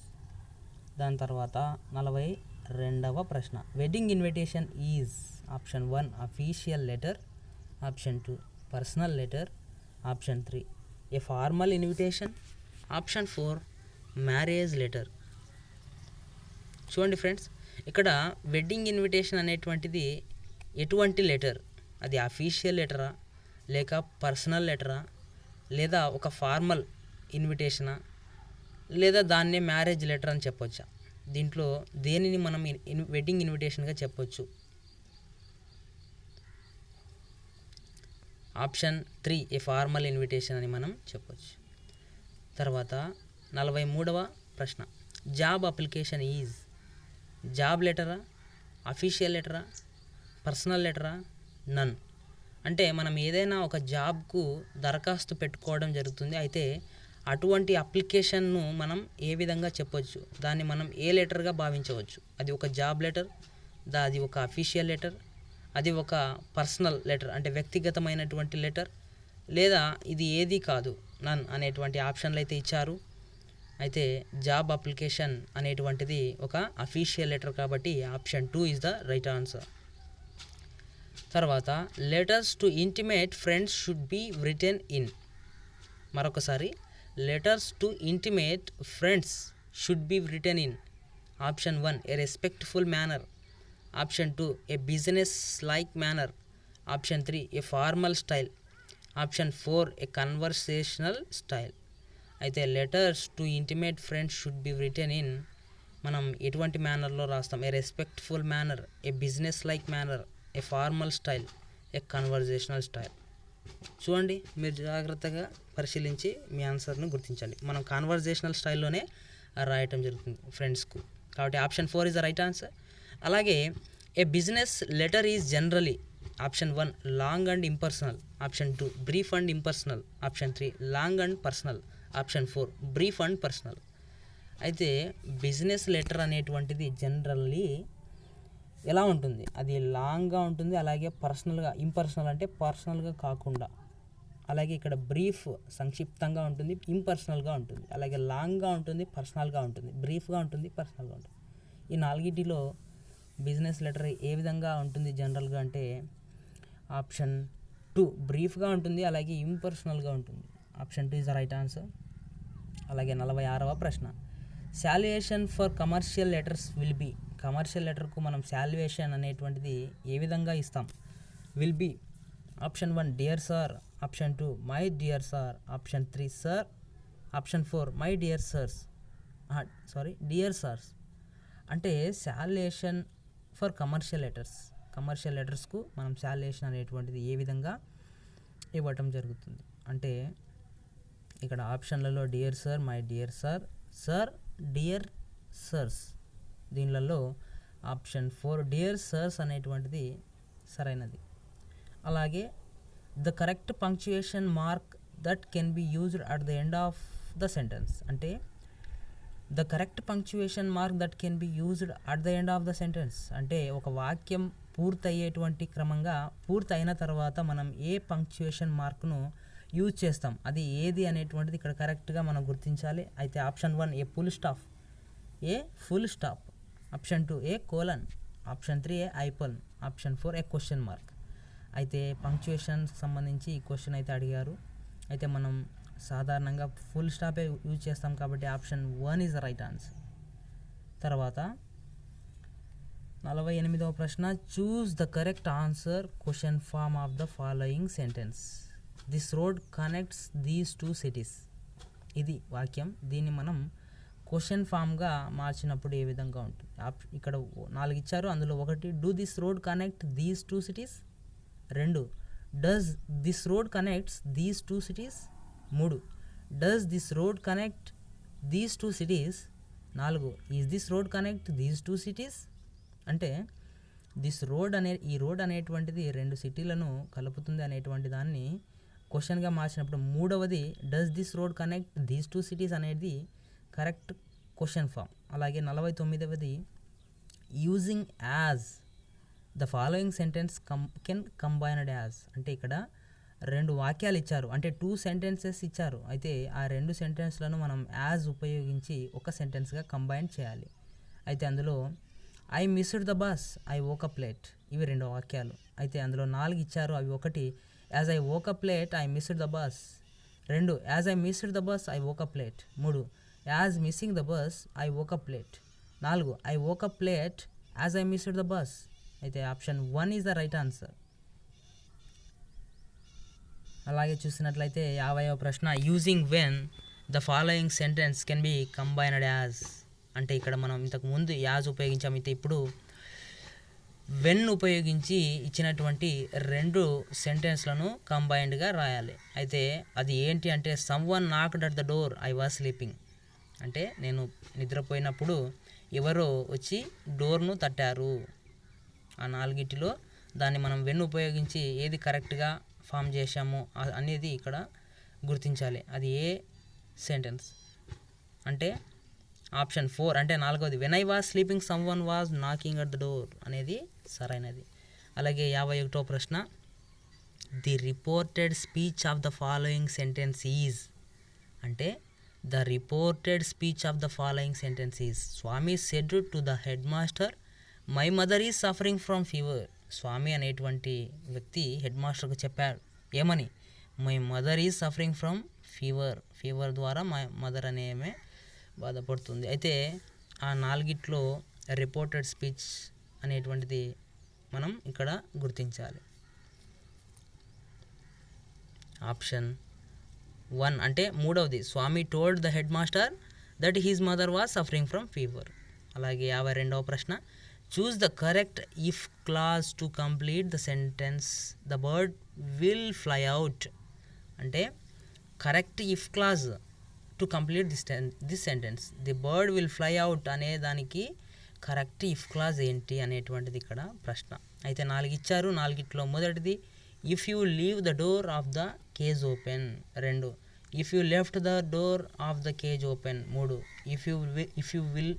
Speaker 1: దాని తర్వాత 42వ ప్రశ్న, wedding invitation is. Option 1 official letter, option 2 personal letter, option 3 a formal invitation, option 4 marriage letter. చూడండి ఫ్రెండ్స్, ఇక్కడ వెడ్డింగ్ ఇన్విటేషన్ అనేటువంటిది ఎటువంటి లెటర్? అది అఫీషియల్ లెటరా, లేక పర్సనల్ లెటరా, లేదా ఒక ఫార్మల్ ఇన్విటేషనా, లేదా దాన్నే మ్యారేజ్ లెటర్ అని చెప్పొచ్చా? దీంట్లో దేనిని మనం వెడ్డింగ్ ఇన్విటేషన్గా చెప్పొచ్చు? ఆప్షన్ 3 ఏ ఫార్మల్ ఇన్విటేషన్ అని మనం చెప్పొచ్చు. తర్వాత 43వ ప్రశ్న, జాబ్ అప్లికేషన్ ఈజ్. జాబ్ లెటరా, అఫీషియల్ లెటరా, పర్సనల్ లెటరా, నన్. అంటే మనం ఏదైనా ఒక జాబ్కు దరఖాస్తు పెట్టుకోవడం జరుగుతుంది. అయితే అటువంటి అప్లికేషన్ను మనం ఏ విధంగా చెప్పొచ్చు? దాన్ని మనం ఏ లెటర్గా భావించవచ్చు? అది ఒక జాబ్ లెటర్, అది ఒక అఫీషియల్ లెటర్, అది ఒక పర్సనల్ లెటర్ అంటే వ్యక్తిగతమైనటువంటి లెటర్, లేదా ఇది ఏది కాదు, నన్ అనేటువంటి ఆప్షన్లు అయితే ఇచ్చారు. అయితే జాబ్ అప్లికేషన్ అనేటువంటిది ఒక అఫీషియల్ లెటర్ కాబట్టి option 2 is the right answer. తర్వాత letters to intimate friends should be written in. మరొకసారి, letters to intimate friends should be written in. Option 1 a respectful manner, option 2 a business like manner, option 3 a formal style, option 4 a conversational style. అయితే letters to intimate friends should be written in మనం ఎటువంటి మేనర్లో రాస్తాం? A respectful manner, a business like manner, A formal style, A conversational style. చూడండి, మీరు జాగ్రత్తగా పరిశీలించి మీ ఆన్సర్ను గుర్తించండి. మనం కాన్వర్జేషనల్ స్టైల్లోనే రాయటం జరుగుతుంది ఫ్రెండ్స్కు. కాబట్టి option 4 is the right answer. అలాగే a business letter is generally option 1 long and impersonal, option 2 brief and impersonal, option 3 long and personal, option 4 brief and personal. అయితే బిజినెస్ లెటర్ అనేటువంటిది జనరల్లీ ఎలా ఉంటుంది? అది లాంగ్గా ఉంటుంది, అలాగే పర్సనల్గా, ఇంపర్సనల్ అంటే పర్సనల్గా కాకుండా, అలాగే ఇక్కడ బ్రీఫ్ సంక్షిప్తంగా ఉంటుంది, ఇంపర్సనల్గా ఉంటుంది, అలాగే లాంగ్గా ఉంటుంది, పర్సనల్గా ఉంటుంది, బ్రీఫ్గా ఉంటుంది, పర్సనల్గా ఉంటుంది. ఈ నాలుగిటిలో బిజినెస్ లెటర్ ఏ విధంగా ఉంటుంది జనరల్గా అంటే ఆప్షన్ 2 బ్రీఫ్గా ఉంటుంది, అలాగే ఇంపర్సనల్గా ఉంటుంది. Option 2 is the right answer. అలాగే 46వ ప్రశ్న, salutation for commercial letters will be. Commercial లెటర్కు మనం శాల్యుయేషన్ అనేటువంటిది ఏ విధంగా ఇస్తాం? Will be option 1 dear sir, option 2 my dear sir, option 3 sir, option 4 my dear sirs, dear sirs. అంటే శాల్యుయేషన్ ఫర్ కమర్షియల్ లెటర్స్కు మనం శాల్యుయేషన్ అనేటువంటిది ఏ విధంగా ఇవ్వటం జరుగుతుంది అంటే ఇక్కడ ఆప్షన్లలో dear sir, my dear sir, sir, dear sirs. దీనిలలో ఆప్షన్ 4 డియర్ సర్స్ అనేటువంటిది సరైనది. అలాగే the correct punctuation mark that can be used at the end of the sentence. అంటే the correct punctuation mark that can be used at the end of the sentence అంటే ఒక వాక్యం పూర్తయ్యేటువంటి క్రమంగా పూర్తయిన తర్వాత మనం ఏ పంక్చుయేషన్ మార్క్ను యూజ్ చేస్తాం, అది ఏది అనేటువంటిది ఇక్కడ కరెక్ట్గా మనం గుర్తించాలి. అయితే ఆప్షన్ 1 ఏ ఫుల్ స్టాప్, ఆప్షన్ 2 ఏ కోలన్, ఆప్షన్ 3 ఏ ఐపన్, ఆప్షన్ 4 ఏ క్వశ్చన్ మార్క్. అయితే పంక్చుయేషన్కి సంబంధించి ఈ క్వశ్చన్ అయితే అడిగారు. అయితే మనం సాధారణంగా ఫుల్ స్టాపే యూజ్ చేస్తాం కాబట్టి option 1 is the right answer. తర్వాత 48వ ప్రశ్న, choose the correct answer question form of the following sentence. This road connects these 2 cities. ఇది వాక్యం. దీన్ని మనం క్వశ్చన్ ఫామ్గా మార్చినప్పుడు ఏ విధంగా ఉంటుంది? ఇక్కడ 4 ఇచ్చారు, అందులో 1 do this road connect these 2 cities, 2 does this road connects these 2 cities, 3 does this road connect these 2 cities, 4 is this road connect these 2 cities. అంటే ఈ రోడ్ అనేటువంటిది 2 సిటీలను కలుపుతుంది అనేటువంటి దాన్ని క్వశ్చన్గా మార్చినప్పుడు మూడవది does this road connect these 2 cities అనేది కరెక్ట్ క్వశ్చన్ ఫామ్. అలాగే 49వది using as the following sentence can combined as. అంటే ఇక్కడ 2 వాక్యాలు ఇచ్చారు, అంటే 2 సెంటెన్సెస్ ఇచ్చారు. అయితే ఆ 2 సెంటెన్స్లను మనం యాజ్ ఉపయోగించి ఒక సెంటెన్స్గా కంబైన్ చేయాలి. అయితే అందులో I missed the bus, I woke up late, ఇవి 2 వాక్యాలు. అయితే అందులో 4 ఇచ్చారు, అవి 1 as I woke up late I missed the bus, 2 as I missed the bus I woke up late, 3 as missing the bus I woke up late, 4 I woke up late as I missed the bus. అయితే option 1 is the right answer. అలాగే చూసినట్లయితే 50వ ప్రశ్న, using when the following sentence can be combined as. అంటే ఇక్కడ మనం ఇంతకు ముందు యాజ్ ఉపయోగించాము, అయితే ఇప్పుడు వెన్ ఉపయోగించి ఇచ్చినటువంటి 2 సెంటెన్స్లను కంబైన్డ్గా రాయాలి. అయితే అది ఏంటి అంటే some one knocked at the door I was sleeping. అంటే నేను నిద్రపోయినప్పుడు ఎవరో వచ్చి డోర్ను తట్టారు. ఆ 4 దాన్ని మనం వెన్ ఉపయోగించి ఏది కరెక్ట్గా ఫామ్ చేశామో అనేది ఇక్కడ గుర్తించాలి. అది ఏ సెంటెన్స్ అంటే ఆప్షన్ 4 అంటే 4వది when I was sleeping someone was knocking at the door అనేది సరైనది. అలాగే 51వ ప్రశ్న, the reported speech of the following sentence is. అంటే the reported speech of the following sentence is Swami said to the head master my mother is suffering from fever. Swami అనేటువంటి వ్యక్తి head మాస్టర్కు చెప్పాడు ఏమని? My mother is suffering from fever ద్వారా మై మదర్ అనేమే బాధపడుతుంది. అయితే ఆ 4 రిపోర్టెడ్ స్పీచ్ అనేటువంటిది మనం ఇక్కడ గుర్తించాలి. ఆప్షన్ 1 అంటే 3వది Swami told the head master that his mother was suffering from fever. అలాగే 52వ ప్రశ్న, choose the correct if clause to complete the sentence the bird will fly out అంటే correct if clause to complete this sentence. The bird will fly out అనే దానికి correct if clause ఏంటి అనేటువంటిది ఇక్కడ ప్రశ్న. అయితే 4 ఇచ్చారు. 4 మొదటిది if you leave the door of the cage open. 2 if you left the door of the cage open. 3 if you will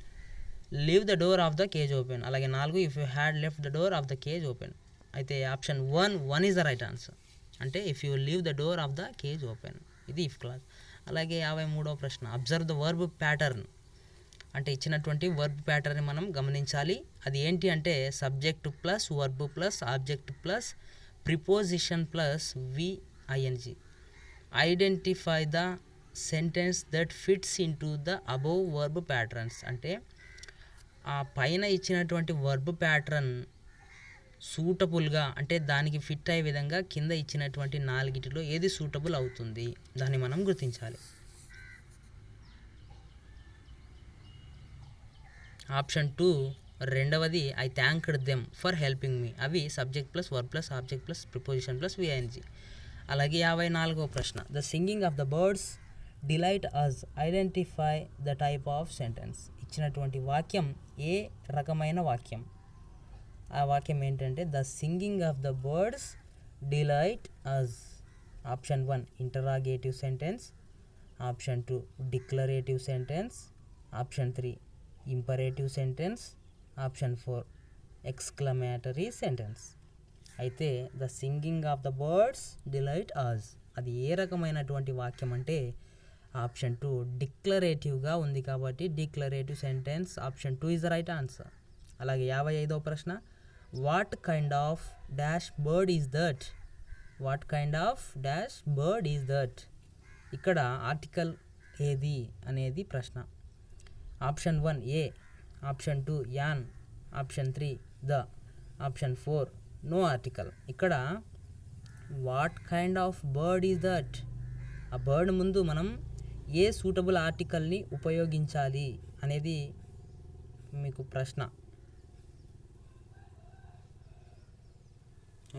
Speaker 1: leave the door of the cage open. అలాగే 4 if you had left the door of the cage open. అయితే option 1 is the right answer. అంటే if you leave the door of the cage open, ఇది if clause. అలాగే 53వ ప్రశ్న observe the verb pattern. అంటే ఇచ్చినటువంటి verb pattern మనం గమనించాలి. అది ఏంటి అంటే subject plus verb plus object plus preposition plus V I N G. Identify the sentence that fits into the above verb patterns. అంటే ఆ పైన ఇచ్చినటువంటి వర్బ్ ప్యాటర్న్ సూటబుల్గా అంటే దానికి ఫిట్ అయ్యే విధంగా కింద ఇచ్చినటువంటి 4 ఏది సూటబుల్ అవుతుంది దాన్ని మనం గుర్తించాలి. ఆప్షన్ 2 రెండవది I thanked them for helping me. అవి subject plus verb plus object plus preposition plus V I N G. అలాగే 54వ ప్రశ్న the singing of the birds delight us. Identify the type of sentence. ఇచ్చినటువంటి వాక్యం ఏ రకమైన వాక్యం? ఆ వాక్యం ఏంటంటే the singing of the birds delight us. Option 1 interrogative sentence. Option 2 declarative sentence. Option 3 imperative sentence. Option 4 exclamatory sentence. అయితే the singing of the birds delight అస్ అది ఏ రకమైనటువంటి వాక్యం అంటే ఆప్షన్ 2 డిక్లరేటివ్గా ఉంది కాబట్టి declarative sentence option 2 is the right answer. అలాగే 55వ ప్రశ్న what kind of dash bird is that. What kind of dash bird is that. ఇక్కడ ఆర్టికల్ ఏది అనేది ప్రశ్న. Option 1 a. Option 2 an. Option 3 the. Option 4 no article. ఇక్కడ what kind of bird is that ఆ bird ముందు మనం a suitable ఆర్టికల్ని ఉపయోగించాలి అనేది మీకు ప్రశ్న.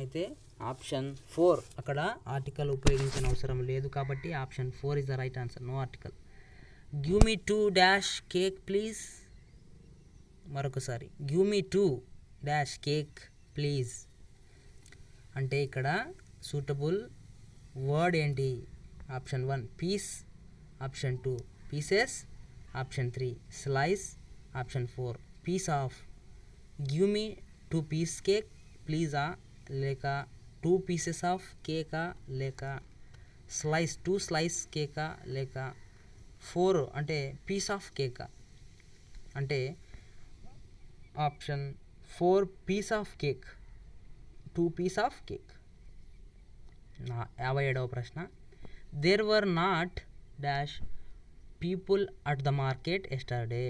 Speaker 1: అయితే ఆప్షన్ 4 అక్కడ ఆర్టికల్ ఉపయోగించిన అవసరం లేదు కాబట్టి option 4 is the right answer, no article. Give me 2 dash cake please. మరొకసారి give me 2 dash cake please అంటే ఇక్కడ సూటబుల్ వర్డ్ ఏంటి? Option 1 piece. Option 2 pieces. Option 3 slice. Option 4 piece of. Give me 2 piece cake ప్లీజా లేక 2 pieces of కేకా లేక slice 2 slice కేకా లేక 4 అంటే piece of కేకా అంటే option 4 piece of cake 2 piece of cake. 57వ ప్రశ్న there were not dash people at the market yesterday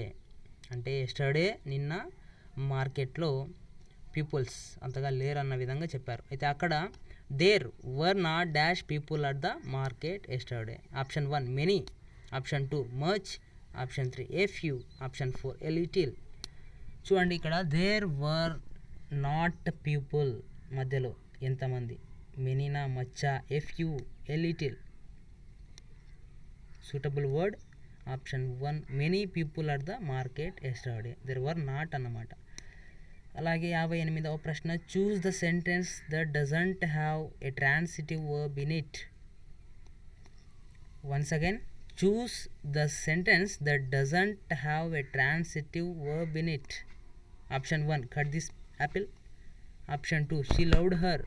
Speaker 1: అంటే ఎస్టర్డే నిన్న మార్కెట్లో పీపుల్స్ అంతగా లేరు అన్న విధంగా చెప్పారు. అయితే అక్కడ there were not dash people at the market yesterday. Option 1 many. Option 2 much. Option 3 a few. Option 4 a little. చూడండి ఇక్కడ దేర్ వర్ నాట్ పీపుల్ మధ్యలో ఎంతమంది? మెనీనా మచ్చా a few a little. Suitable word option 1 many people at the market yesterday. There were not అన్నమాట. అలాగే 58వ ప్రశ్న choose the sentence that doesn't have a transitive verb in it. Once again choose the sentence that doesn't have a transitive verb in it. Option 1 cut this apple. Option 2 she loved her.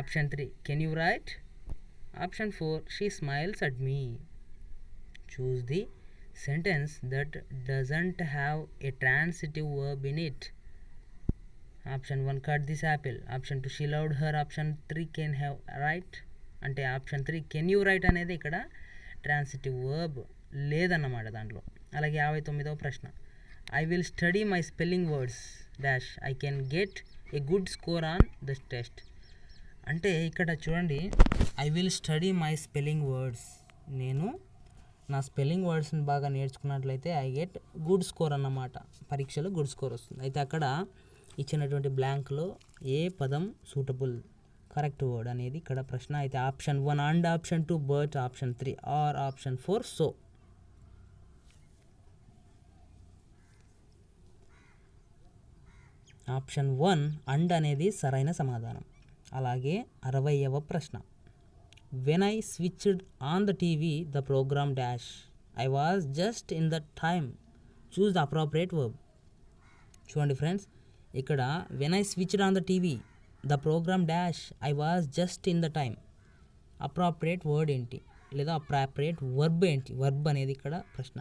Speaker 1: Option 3 can you write. Option 4 she smiles at me. Choose the sentence that doesn't have a transitive verb in it. Option 1 cut this apple. Option 2 she loved her. Option 3 can have right అంటే option 3 can you right అనేది ఇక్కడ transitive verb లేదన్నమాట దాంట్లో. అలాగే 59వ ప్రశ్న I will study my spelling words dash I can get a good score on the test అంటే ఇక్కడ చూడండి I will study my spelling words నేను నా స్పెల్లింగ్ వర్డ్స్ని బాగా నేర్చుకున్నట్లయితే ఐ గెట్ గుడ్ స్కోర్ అన్నమాట, పరీక్షలో గుడ్ స్కోర్ వస్తుంది. అయితే అక్కడ ఇచ్చినటువంటి బ్లాంక్లో ఏ పదం సూటబుల్ కరెక్ట్ వర్డ్ అనేది ఇక్కడ ప్రశ్న. అయితే option 1 and, option 2 but, option 3 or, option 4 so. Option 1 and అనేది సరైన సమాధానం. అలాగే 60వ ప్రశ్న. When I switched on the TV the programme dash I was just in the time, choose the appropriate verb. చూడండి ఫ్రెండ్స్, ఇక్కడ when I switched on the TV the programme dash I was just in the time, appropriate word ఏంటి లేదా appropriate verb ఏంటి? Verb అనేది ఇక్కడ ప్రశ్న.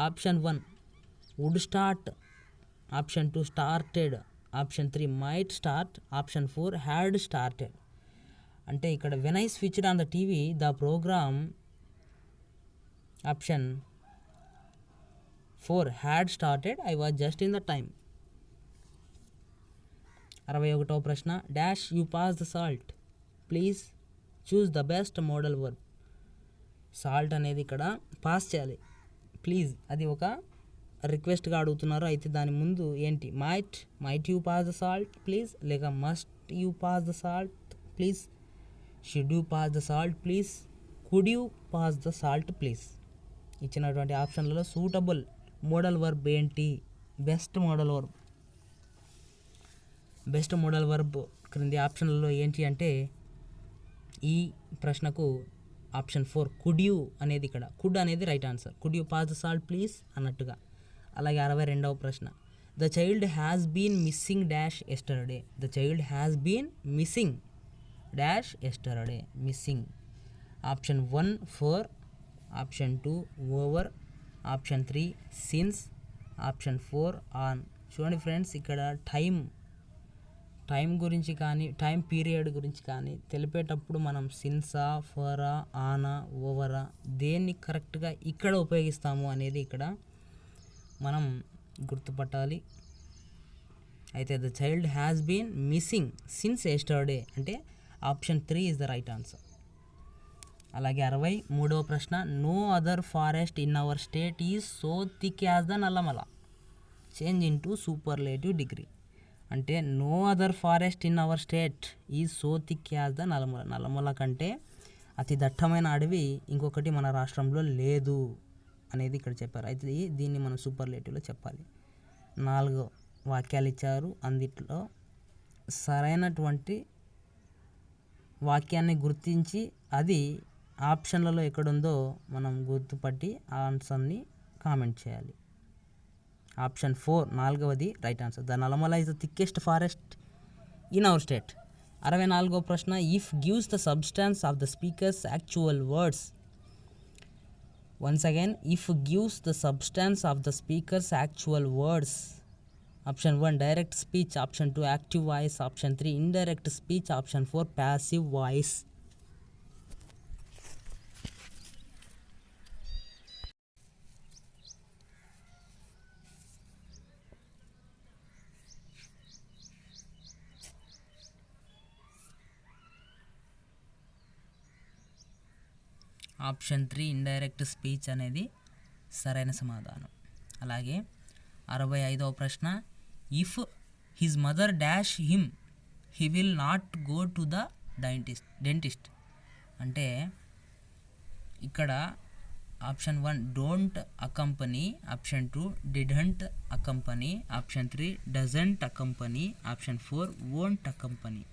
Speaker 1: Option 1 would start, option 2 started, option 3 might start, option 4 had started. అంటే ఇక్కడ when I switched on the TV the programme, option 4 had started, I was just in the time. 61వ ప్రశ్న. Dash you pass the salt, please choose the best modal verb. Salt అనేది ఇక్కడ pass చేయాలి, please అది ఒక రిక్వెస్ట్గా అడుగుతున్నారు. అయితే దాని ముందు ఏంటి? Might you pass the salt please, లేక must you pass the salt please, should you pass the salt please, could you pass the salt please. ఇచ్చినటువంటి ఆప్షన్లలో సూటబుల్ మోడల్ వర్బ్ ఏంటి? Best modal verb. Best modal verb క్రింది ఆప్షన్లలో ఏంటి అంటే ఈ ప్రశ్నకు ఆప్షన్ 4 కుడ్ యూ అనేది, ఇక్కడ కుడ్ అనేది right answer. Could you pass the salt please అన్నట్టుగా. అలాగే 62వ ప్రశ్న. The child has been missing dash yesterday, the child has been missing dash yesterday, missing. Option 1 for, option 2 over, option 3 since, option 4 on. చూడండి friends, ఇక్కడ time గురించి కానీ time period గురించి కానీ తెలిపేటప్పుడు మనం సిన్సా, ఫరా, ఆనా, ఓవరా దేన్ని కరెక్ట్గా ఇక్కడ ఉపయోగిస్తాము అనేది ఇక్కడ మనం గుర్తుపట్టాలి. అయితే the child has been missing since yesterday అంటే option 3 is the right answer. అలాగే 63వ ప్రశ్న. No other forest in our state is so thick as the Nallamala, change into superlative degree. అంటే no other forest in our state is so thick as the Nallamala, Nallamala కంటే అతి దట్టమైన అడవి ఇంకొకటి మన రాష్ట్రంలో లేదు అనేది ఇక్కడ చెప్పారు. అయితే దీన్ని మనం సూపర్లేటివ్లో చెప్పాలి. 4 వాక్యాలు ఇచ్చారు, అందులో సరైనటువంటి వాక్యాన్ని గుర్తించి అది ఆప్షన్లలో ఎక్కడుందో మనం గుర్తుపట్టి ఆన్సర్ని కామెంట్ చేయాలి. ఆప్షన్ 4 4వది right answer. The Nallamala is the thickest forest in our state. 64వ ప్రశ్న. If gives the substance of the speaker's actual words. Once again, if gives the substance of the speaker's actual words. Option 1 direct speech, option 2 active voice, option 3 indirect speech, option 4 passive voice. Option 3 indirect speech అనేది సరైన సమాధానం. అలాగే 65వ ప్రశ్న. If his mother dash him he will not go to the dentist. అంటే ఇక్కడ option 1 don't accompany, option 2 didn't accompany, option 3 doesn't accompany, option 4 won't accompany.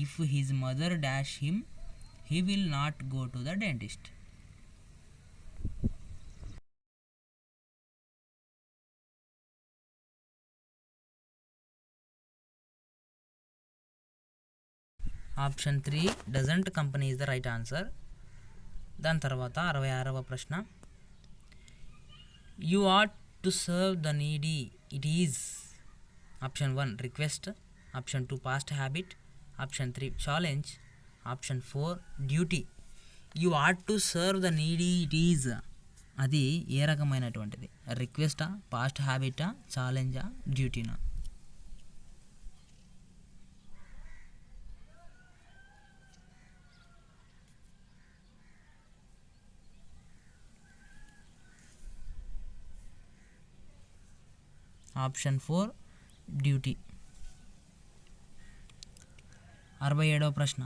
Speaker 1: If his mother dash him he will not go to the dentist. Option 3 doesn't company is the right answer. దాని తర్వాత 66వ ప్రశ్న. You ought to serve the needy it is. Option 1 request, option 2 past habit, option 3 challenge, option 4 duty. You ought to serve the needy it is అది ఏ రకమైనటువంటిది? రిక్వెస్టా, past హ్యాబిటా, ఛాలెంజా, డ్యూటీనా? Option 4 duty. 67వ ప్రశ్న,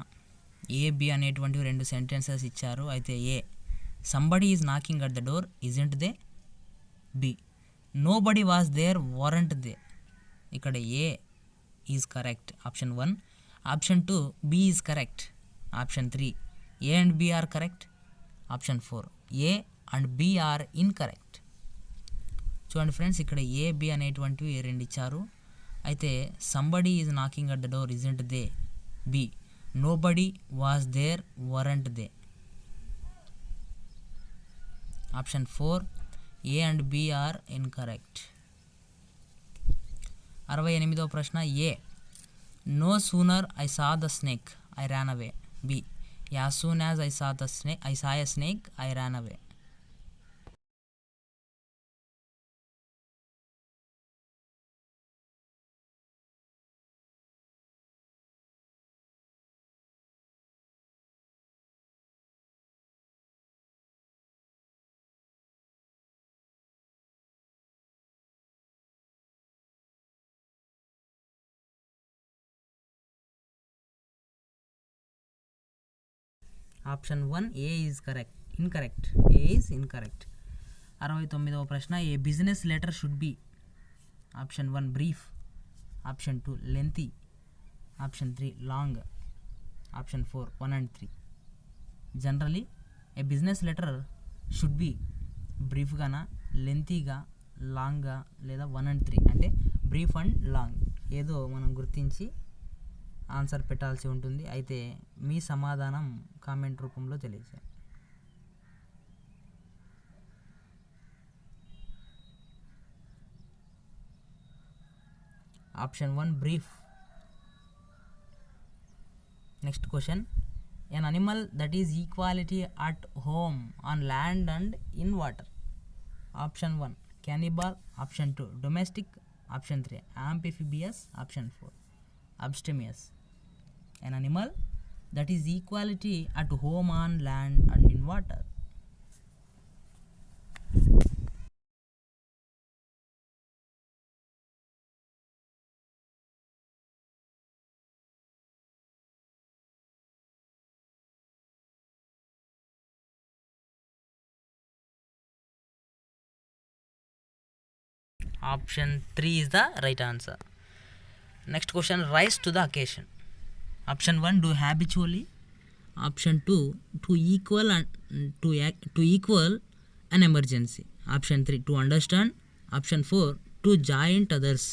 Speaker 1: ఏ బి అనేటువంటివి రెండు సెంటెన్సెస్ ఇచ్చారు. అయితే A, somebody is knocking at the door, isn't they. B, nobody was there, weren't they. ఇక్కడ A is correct, option 1. Option 2, B is correct. Option 3, A and B are correct. Option 4, A and B are incorrect. చూడండి friends, ఇక్కడ A B అనేటువంటివి రెండు ఇచ్చారు. అయితే somebody is knocking at the door, isn't they. B, nobody was there, weren't they. Option 4, A and B are incorrect. 68వ ప్రశ్న, A, no sooner I saw the snake I ran away. B, as soon as I saw a snake I ran away. Option 1, A is correct, incorrect. A is incorrect. 69వ ప్రశ్న, a business letter should be. Option 1, brief. Option 2, lengthy. Option 3, long. Option 4, 1 and 3. Generally a business letter should be బ్రీఫ్గానా, లెంతీగా, లాంగ్గా, లేదా 1 and 3 అంటే brief and long ఏదో మనం గుర్తించి ఆన్సర్ పెట్టాల్సి ఉంటుంది. అయితే మీ సమాధానం కామెంట్ రూపంలో తెలియజేయండి. Option 1, brief. Next question, an animal that is equality at home, on land and in water. Option 1, cannibal. Option 2, domestic. Option 3, amphibious. Option 4, abstemious. An animal that is equality at home, on land and in water. Option 3 is the right answer. Next question, rise to the occasion. Option 1, do habitually. Option 2, to equal and to equal an emergency. Option 3, to understand. Option 4, to giant others.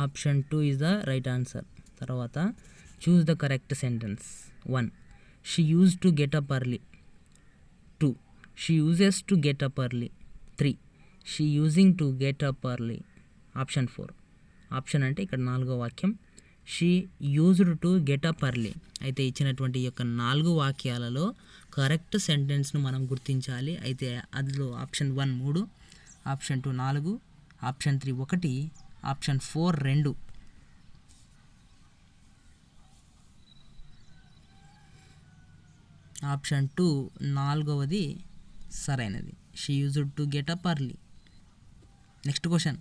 Speaker 1: Option 2 is the right answer. తర్వాత choose the correct sentence. 1, she use to get up early. 2, she uses to get up early. 3, she using to get up early. Option 4, option అంటే ఇక్కడ 4వ వాక్యం, she used to get up early. అయితే ఇచ్చినటువంటి ఈ యొక్క 4 వాక్యాలలో correct సెంటెన్స్ను మనం గుర్తించాలి. అయితే అందులో option 1 3, option 2 4, option 3 1, option 4 2. Option 2 4వది సరైనది. She used to get up early. Next question,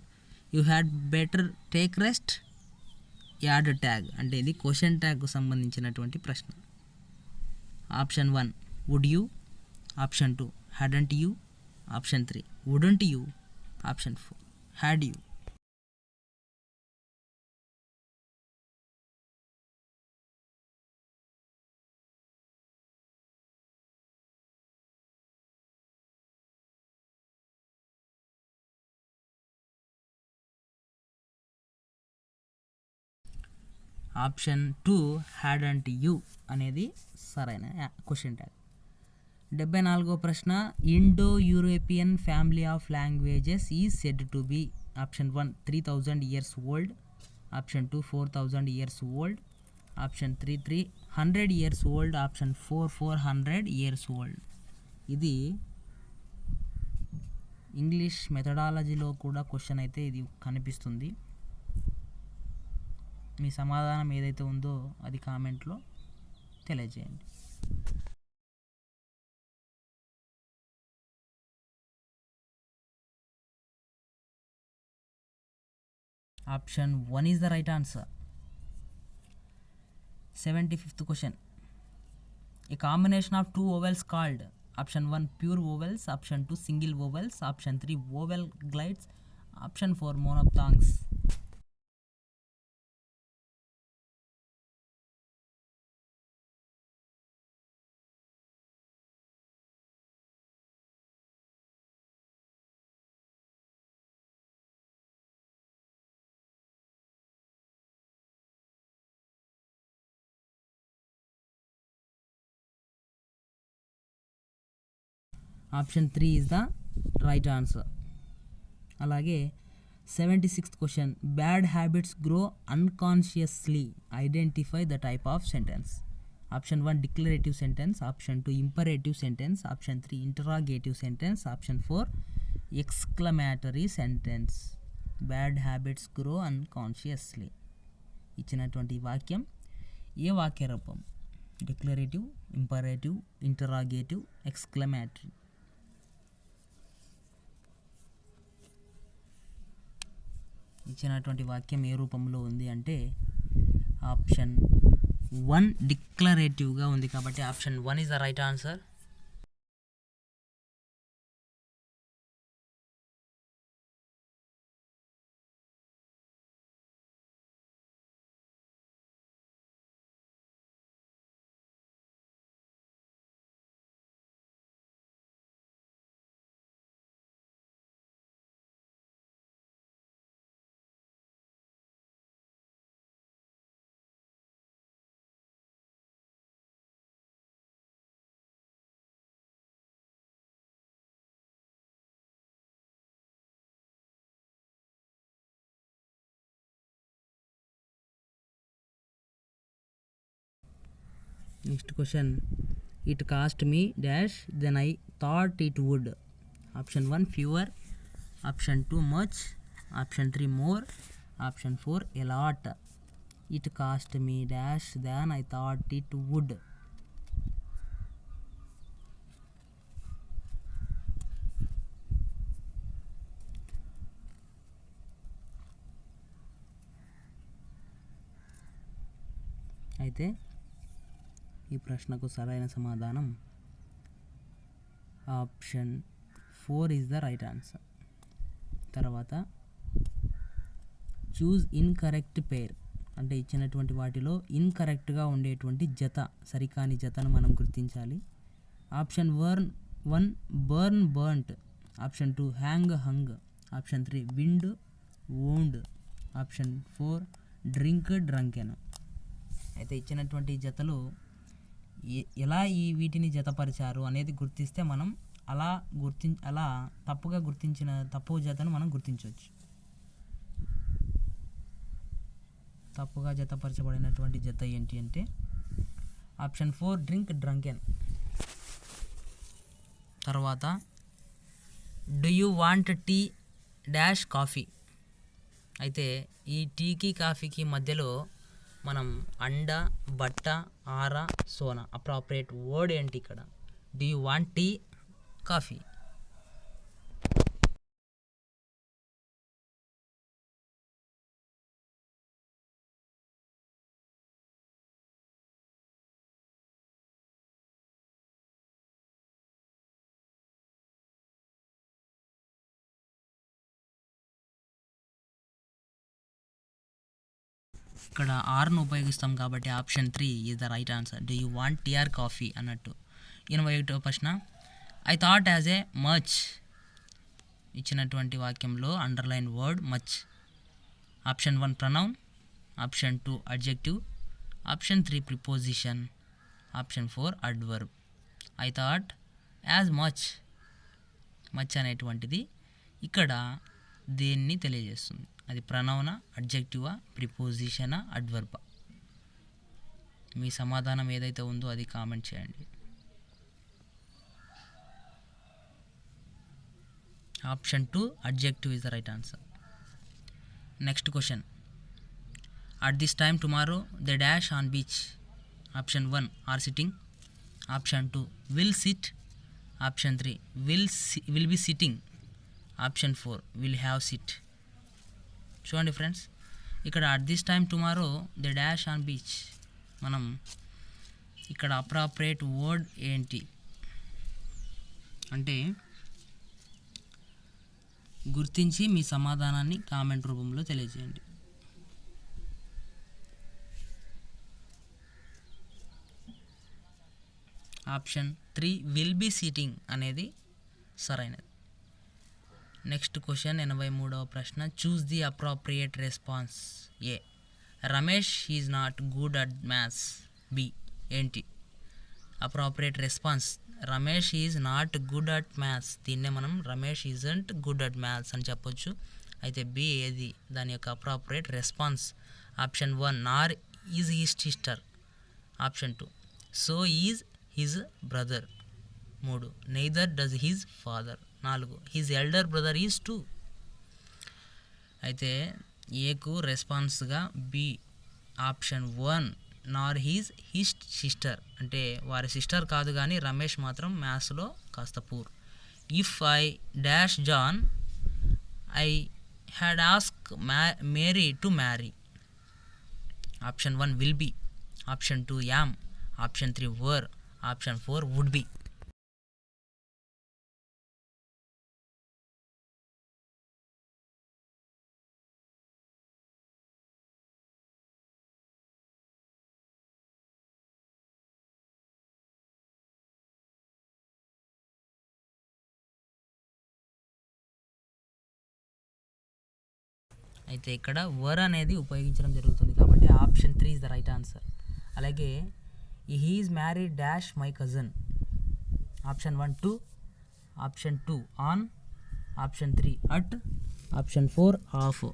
Speaker 1: you had better take rest, add tag. అంటే ఇది క్వశ్చన్ ట్యాగ్కు సంబంధించినటువంటి ప్రశ్న. Option 1, would you. Option 2, hadn't you. Option 3, wouldn't you. Option 4, had you. Option 2, hadn't you అనేది సరైన question tag. 74వ ప్రశ్న, Indo European family of languages is said to B. Option 1, 3000 years old. Option 2, 4000 years old. Option 3, 300 years old. Option 4, 400 years old. ఇది English మెథడాలజీలో కూడా question అయితే ఇది కనిపిస్తుంది. మీ సమాధానం ఏదైతే ఉందో అది కామెంట్లో తెలియజేయండి. Option 1 is the right answer. 75th question. A combination of two vowels called option 1 pure vowels, option 2 single vowels, option 3 vowel glides, option 4 monophthongs. Option 3 is the right answer. అలాగే 76th question. Bad habits grow unconsciously, identify the type of sentence. Option 1 declarative sentence, option 2 imperative sentence, option 3 interrogative sentence, option 4 exclamatory sentence. Bad habits grow unconsciously ఇచ్చినటువంటి వాక్యం ఏ వాక్య రూపం? Declarative, imperative, interrogative, exclamatory. ఇచ్చినటువంటి వాక్యం ఏ రూపంలో ఉంది అంటే option 1 డిక్లరేటివ్గా ఉంది. కాబట్టి option 1 is the right answer. Next question. It cost me dash then I thought it would. Option 1 fewer, option 2 much, option 3 more, option 4 a lot. It cost me dash then I thought it would. అయితే ఈ ప్రశ్నకు సరైన సమాధానం option 4 is the right answer. తర్వాత choose incorrect pair అంటే ఇచ్చినటువంటి వాటిలో ఇన్కరెక్ట్గా ఉండేటువంటి జత, సరికాని జతను మనం గుర్తించాలి. Option 1 burn burnt, option 2 hang hung, option 3 wind wound, option 4 drink drunken. అయితే ఇచ్చినటువంటి జతలు ఎలా వీటిని జతపరిచారు అనేది గుర్తిస్తే మనం అలా తప్పుగా గుర్తించిన తప్పు జతను మనం గుర్తించవచ్చు. తప్పుగా జతపరచబడినటువంటి జత ఏంటి అంటే ఆప్షన్ 4 డ్రింక్ డ్రంకెన్. తర్వాత do you want T dash coffee. అయితే ఈ టీకి కాఫీకి మధ్యలో మనం అండ, బట్ట, ఆర, సోనా అప్రాపరియేట్ వర్డ్ ఏంటి ఇక్కడ? Do you want tea, coffee. ఇక్కడ ఆర్ను ఉపయోగిస్తాం కాబట్టి option 3 is the right answer. Do you want tea or coffee అన్నట్టు. 81వ ప్రశ్న. I thought as a much. ఇచ్చినటువంటి వాక్యంలో underline word much. Option 1 pronoun, option 2 adjective, option 3 preposition, option 4 adverb. I thought as much. Much అనేటువంటిది ఇక్కడ దేన్ని తెలియజేస్తుంది? అది ప్రనౌనా, అడ్జెక్టివా, ప్రిపోజిషనా, అడ్వర్బా? మీ సమాధానం ఏదైతే ఉందో అది కామెంట్ చేయండి. Option 2 adjective is the right answer. Next question. At this time tomorrow they dash on beach. Option 1 are sitting. Option 2 will sit. Option 3 will be sitting. Option 4 will have sit. చూడండి friends, ఇక్కడ at this time tomorrow the dash on beach, మనం ఇక్కడ appropriate word ఏంటి అంటే గుర్తించి మీ సమాధానాన్ని comment రూపంలో తెలియజేయండి. ఆప్షన్ 3 విల్ బీ సీటింగ్ అనేది సరైనది. నెక్స్ట్ క్వశ్చన్ 83వ ప్రశ్న. Choose the appropriate response. A Ramesh is not good at maths. B ఏంటి appropriate response? Ramesh is not good at maths, దీన్నే మనం Ramesh isn't good at maths అని చెప్పొచ్చు. అయితే బి ఏది దాని యొక్క appropriate response? Option 1 Nar is his sister. Option 2 so is his brother. 3 neither does his father. 4 his elder brother is 2. అయితే ఏకు రెస్పాన్స్గా బి ఆప్షన్ 1 నార్ హిజ్ సిస్టర్, అంటే వారి సిస్టర్ కాదు కానీ రమేష్ మాత్రం మ్యాథ్స్లో కాస్త poor. If I dash John I had ask Mary to marry. Option 1 will be. Option 2 am. Option 3 were. Option 4 would be. అయితే ఇక్కడ వర్ అనేది ఉపయోగించడం జరుగుతుంది కాబట్టి option 3 is the right answer. అలాగే he is married dash my cousin. Option 1 2. Option 2 on. Option 3 at. Option 4 of.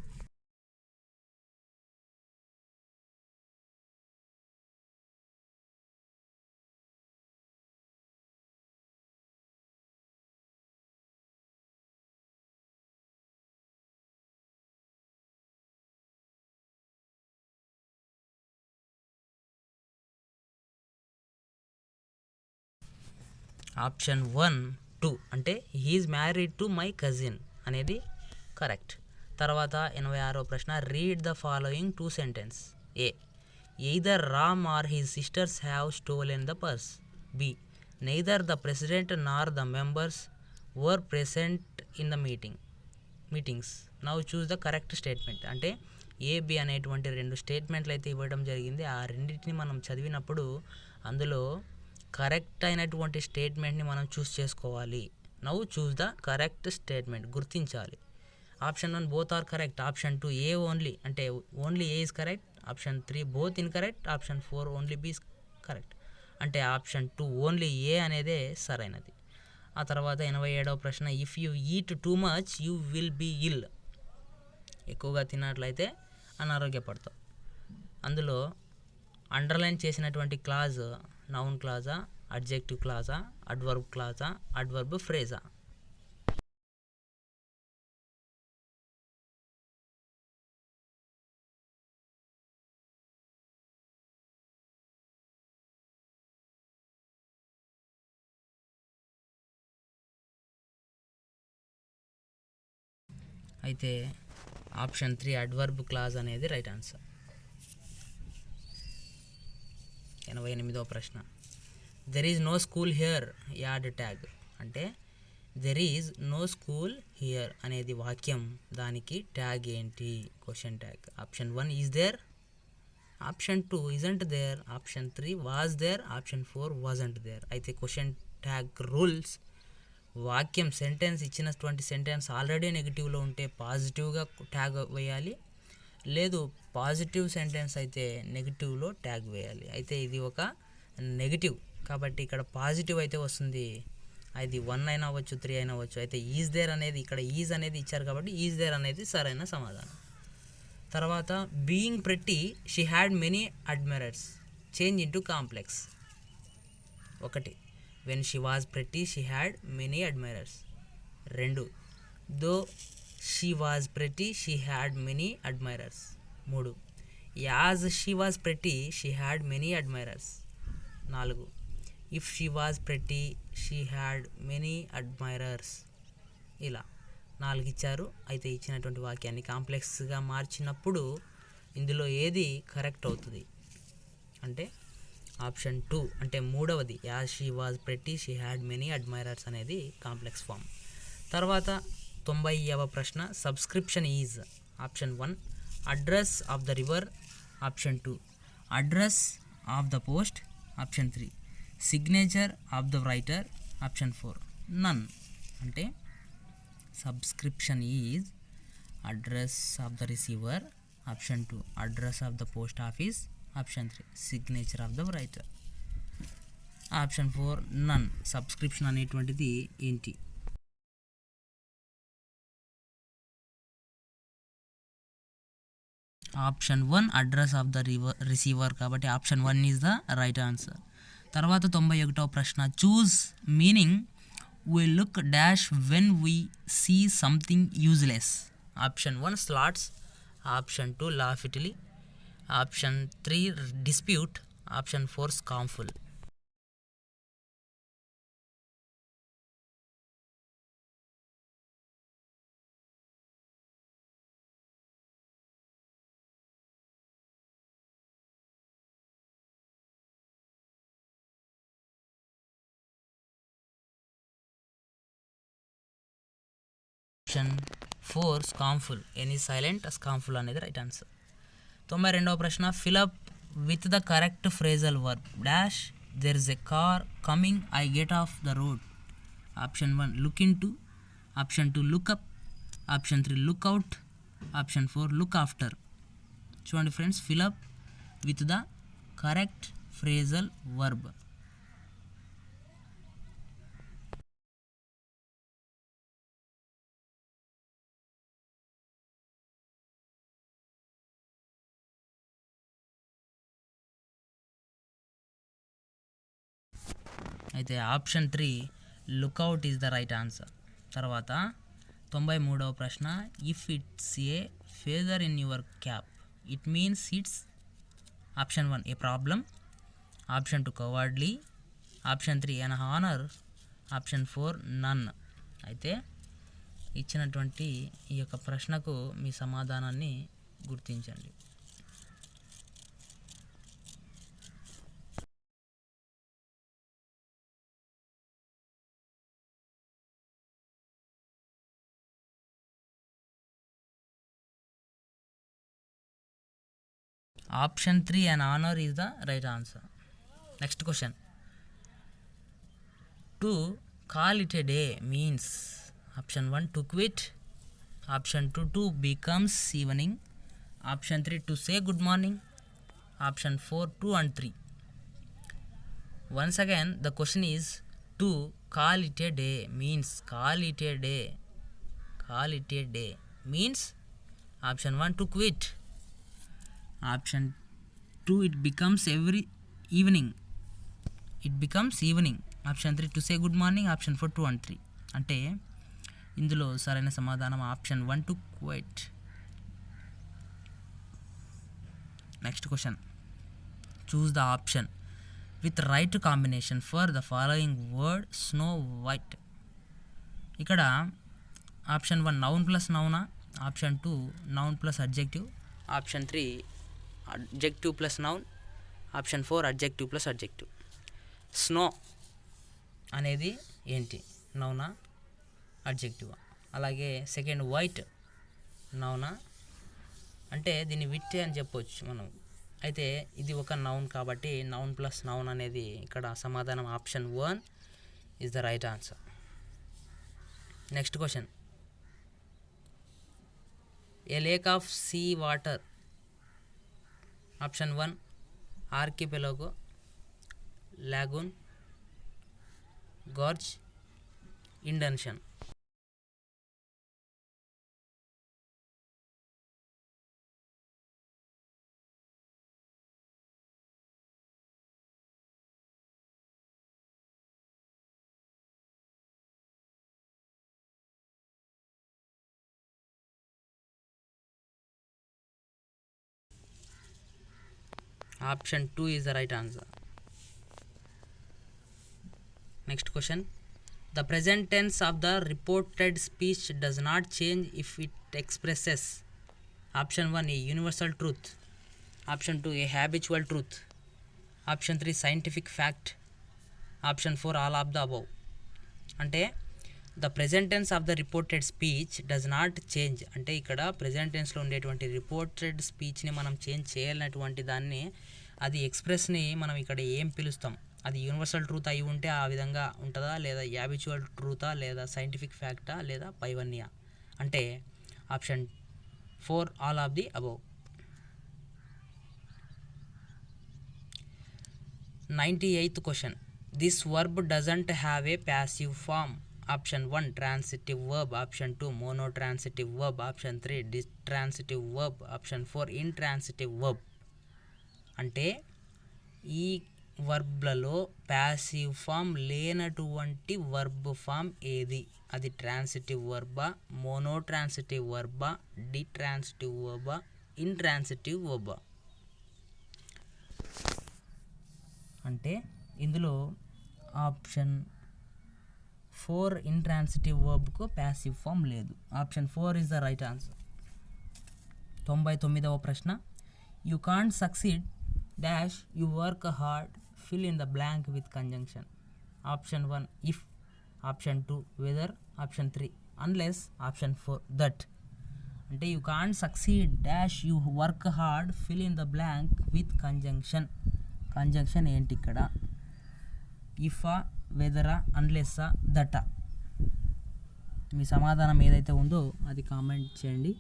Speaker 1: Option 1 2 అంటే he is married to my cousin అనేది correct. తర్వాత 86వ ప్రశ్న. Read the following 2 sentence. A either Ram or his sisters have stolen the purse. B neither the president nor the members were present in the meetings. Now choose the correct statement. అంటే A B అనేటువంటి 2 స్టేట్మెంట్లు అయితే ఇవ్వడం జరిగింది. ఆ రెండింటిని మనం చదివినప్పుడు అందులో కరెక్ట్ అయినటువంటి స్టేట్మెంట్ని మనం చూస్ చేసుకోవాలి. Now choose the correct statement, గుర్తించాలి. Option 1 both are correct. Option 2 A only, అంటే only A is correct. Option 3 both incorrect. Option 4 only B is correct. అంటే ఆప్షన్ 2 ఓన్లీ ఏ అనేదే సరైనది. ఆ తర్వాత 87వ ప్రశ్న. If you eat too much you will be ill. ఎక్కువగా తిన్నట్లయితే అనారోగ్యపడతాం. అందులో అండర్లైన్ చేసినటువంటి క్లాజ్ నౌన్ క్లాజా, అడ్జెక్టివ్ క్లాజా, అడ్వర్బ్ క్లాజా, అడ్వర్బ్ ఫ్రేజా? అయితే ఆప్షన్ 3 అడ్వర్బ్ క్లాజ్ అనేది రైట్ ఆన్సర్. 88వ ప్రశ్న. There is no school here add tag. అంటే there is no school here అనేది వాక్యం, దానికి ట్యాగ్ ఏంటి? Question tag. Option 1 is there. Option 2 isn't there. Option 3 was there. Option 4 wasn't there. అయితే question tag rules, వాక్యం sentence ఇచ్చినటువంటి sentence already నెగిటివ్లో ఉంటే పాజిటివ్గా ట్యాగ్ వేయాలి, లేదు పాజిటివ్ సెంటెన్స్ అయితే నెగిటివ్లో ట్యాగ్ వేయాలి. అయితే ఇది ఒక నెగిటివ్ కాబట్టి ఇక్కడ పాజిటివ్ అయితే వస్తుంది. అది 1 అయినా అవ్వచ్చు, 3 అయినా అవ్వచ్చు. అయితే ఈజ్ దేర్ అనేది, ఇక్కడ ఈజ్ అనేది ఇచ్చారు కాబట్టి ఈజ్ దేర్ అనేది సరైన సమాధానం. తర్వాత being pretty she had many admirers change into complex. 1 when she was pretty she had many admirers. 2 though she was pretty she had many admirers. 3. As she was pretty she had many admirers. 4. If she was pretty she had many admirers. ఇలా 4 ఇచ్చారు. అయితే ఇచ్చినటువంటి వాక్యాన్ని కాంప్లెక్స్గా మార్చినప్పుడు ఇందులో ఏది correct అవుతుంది అంటే ఆప్షన్ 2 అంటే మూడవది, as she was pretty she had many admirers అనేది కాంప్లెక్స్ ఫామ్. తర్వాత 90వ ప్రశ్న, subscription is option 1 address of the river, option 2 address of the post, option 3 signature of the writer, option 4 none. అంటే subscription is address of the receiver, option 2 address of the post office, option 3 signature of the writer, option 4 none. Subscription అనేటువంటిది ఏంటి? Option 1 address of the receiver, కాబట్టి option 1 is the right answer. తర్వాత 91వ ప్రశ్న, choose meaning we look dash when we see something useless. Option 1 slots, option 2 loftily, option 3 dispute, option 4 scornful. Option 4 scornful, ఎనీ సైలెంట్ scornful అనేది right answer. 92వ ప్రశ్న, fill up with the correct phrasal verb dash there is a car coming I get off the road. Option 1 look into, option 2 look up, option 3 look out, option 4 look after. చూడండి friends, fill up with the correct phrasal verb. అయితే option 3 look out is the right answer. తర్వాత 93వ ప్రశ్న, if it's a feather in your cap it means it's, option 1 a problem, option 2 cowardly, option 3 an honour, option 4 none. అయితే ఇచ్చినటువంటి ఈ యొక్క ప్రశ్నకు మీ సమాధానాన్ని గుర్తించండి. Option 3 an honor is the right answer. Next question. To call it a day means option 1 to quit, option 2 to becomes evening, option 3 to say good morning, option 4 2 and 3. Once again the question is to call it a day means call it a day means option 1 to quit, option 2 it becomes evening, option 3 to say good morning, option 4 2 and 3. అంటే ఇందులో సరైన సమాధానం option 1 to quite. Next question, choose the option with right combination for the following word snow white. ఇక్కడ option 1 noun plus నౌనా, option 2 noun plus adjective, option 3 adjective plus noun, option 4 adjective plus adjective. Snow అనేది ఏంటి, నౌనా అడ్జెక్టివా? అలాగే second white నౌనా, అంటే దీన్ని విట్టే అని చెప్పొచ్చు మనం. అయితే ఇది ఒక నౌన్ కాబట్టి నౌన్ ప్లస్ నౌన్ అనేది ఇక్కడ సమాధానం option 1 is the right answer. Next question, a lake of sea water, option 1 archipelago, lagoon, gorge, indentation. Option 2 is the right answer. Next question. The present tense of the reported speech does not change if it expresses option 1 a universal truth, option 2 a habitual truth, option 3 scientific fact, option 4 all of the above. అంటే the present tense of the reported speech does not change అంటే ఇక్కడ present టెన్స్లో ఉండేటువంటి reported స్పీచ్ని మనం change చేయాలన్నటువంటి దాన్ని అది ఎక్స్ప్రెస్ని మనం ఇక్కడ ఏం పిలుస్తాం, అది యూనివర్సల్ ట్రూత్ అయి ఉంటే ఆ విధంగా ఉంటుందా, లేదా యాబిచువల్ ట్రూతా, లేదా సైంటిఫిక్ ఫ్యాక్టా, లేదా పైవన్యా. అంటే option 4 all of the above. 98th question. This verb doesn't have a passive form. Option 1 transitive verb, option 2 monotransitive verb, option 3 distransitive verb, option 4 intransitive verb. అంటే ఈ వర్బ్లలో ప్యాసివ్ ఫామ్ లేనటువంటి వర్బ్ ఫామ్ ఏది? అది transitive వర్బా, monotransitive వర్బా, ditransitive వర్బా, intransitive వర్బా? అంటే ఇందులో ఆప్షన్ 4 ఇంట్రాన్సిటివ్ వర్బ్కు ప్యాసివ్ ఫామ్ లేదు. Option 4 is the right answer. 99వ ప్రశ్న. You can't succeed dash you work hard fill in the blank with conjunction. Option 1 if, option 2 whether, option 3 unless, option 4 that. అంటే you can't succeed dash you work hard fill in the blank with conjunction. Conjunction ఏంటి ఇక్కడ? ఇఫా, వెదరా, అన్లెస్సా, దటా? మీ సమాధానం ఏదైతే ఉందో అది comment చేయండి.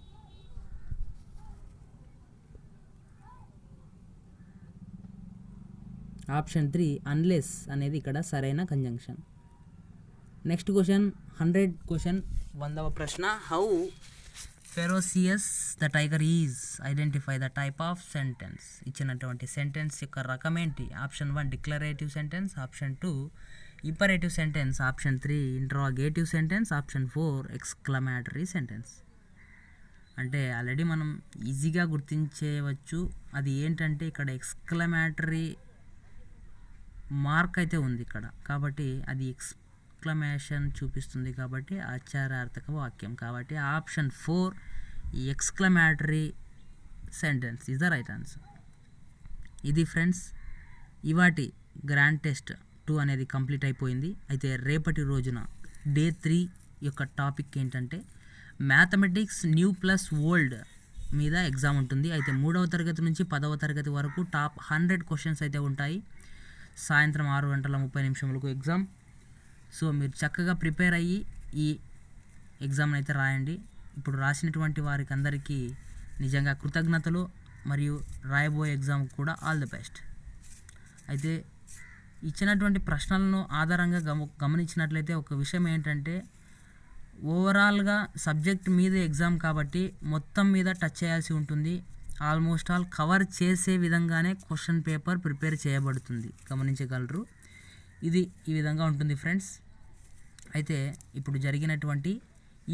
Speaker 1: Option 3 unless అనేది ఇక్కడ సరైన కంజంక్షన్. నెక్స్ట్ క్వశ్చన్ 100 క్వశ్చన్ 100వ ప్రశ్న. How ferocious the tiger is, identify the type of sentence. ఇచ్చినటువంటి సెంటెన్స్ యొక్క రకం ఏంటి? Option 1 declarative sentence, option 2 imperative sentence, option 3 interrogative sentence, option 4 exclamatory sentence. అంటే ఆల్రెడీ మనం ఈజీగా గుర్తించేయవచ్చు. అది ఏంటంటే ఇక్కడ ఎక్స్క్లమేటరీ మార్క్ అయితే ఉంది ఇక్కడ, కాబట్టి అది ఎక్స్క్లమేషన్ చూపిస్తుంది, కాబట్టి ఆచారార్థక వాక్యం. కాబట్టి ఆప్షన్ 4 ఈ exclamatory sentence is the right answer. ఇది ఫ్రెండ్స్ ఇవాటి గ్రాండ్ టెస్ట్ 2 అనేది కంప్లీట్ అయిపోయింది. అయితే రేపటి రోజున డే 3 యొక్క టాపిక్ ఏంటంటే మ్యాథమెటిక్స్ న్యూ ప్లస్ ఓల్డ్ మీద ఎగ్జామ్ ఉంటుంది. అయితే 3వ తరగతి నుంచి 10వ తరగతి వరకు టాప్ 100 క్వశ్చన్స్ అయితే ఉంటాయి. సాయంత్రం 6:30 ఎగ్జామ్. సో మీరు చక్కగా ప్రిపేర్ అయ్యి ఈ ఎగ్జామ్ని అయితే రాయండి. ఇప్పుడు రాసినటువంటి వారికి అందరికీ నిజంగా కృతజ్ఞతలు, మరియు రాయబోయే ఎగ్జామ్ కూడా ఆల్ ది బెస్ట్. అయితే ఇచ్చినటువంటి ప్రశ్నలను ఆధారంగా గమనించినట్లయితే ఒక విషయం ఏంటంటే ఓవరాల్గా సబ్జెక్ట్ మీద ఎగ్జామ్ కాబట్టి మొత్తం మీద టచ్ చేయాల్సి ఉంటుంది. ఆల్మోస్ట్ ఆల్ కవర్ చేసే విధంగానే క్వశ్చన్ పేపర్ ప్రిపేర్ చేయబడుతుంది, గమనించగలరు. ఇది ఈ విధంగా ఉంటుంది ఫ్రెండ్స్. అయితే ఇప్పుడు జరిగినటువంటి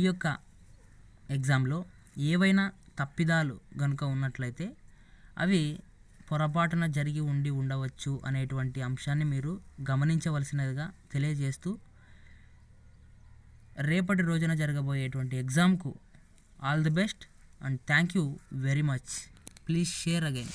Speaker 1: ఈ యొక్క ఎగ్జామ్లో ఏవైనా తప్పిదాలు కనుక ఉన్నట్లయితే అవి పొరపాటున జరిగి ఉండవచ్చు అనేటువంటి అంశాన్ని మీరు గమనించవలసినదిగా తెలియజేస్తూ రేపటి రోజున జరగబోయేటువంటి ఎగ్జామ్కు all the best and thank you very much. Please share again.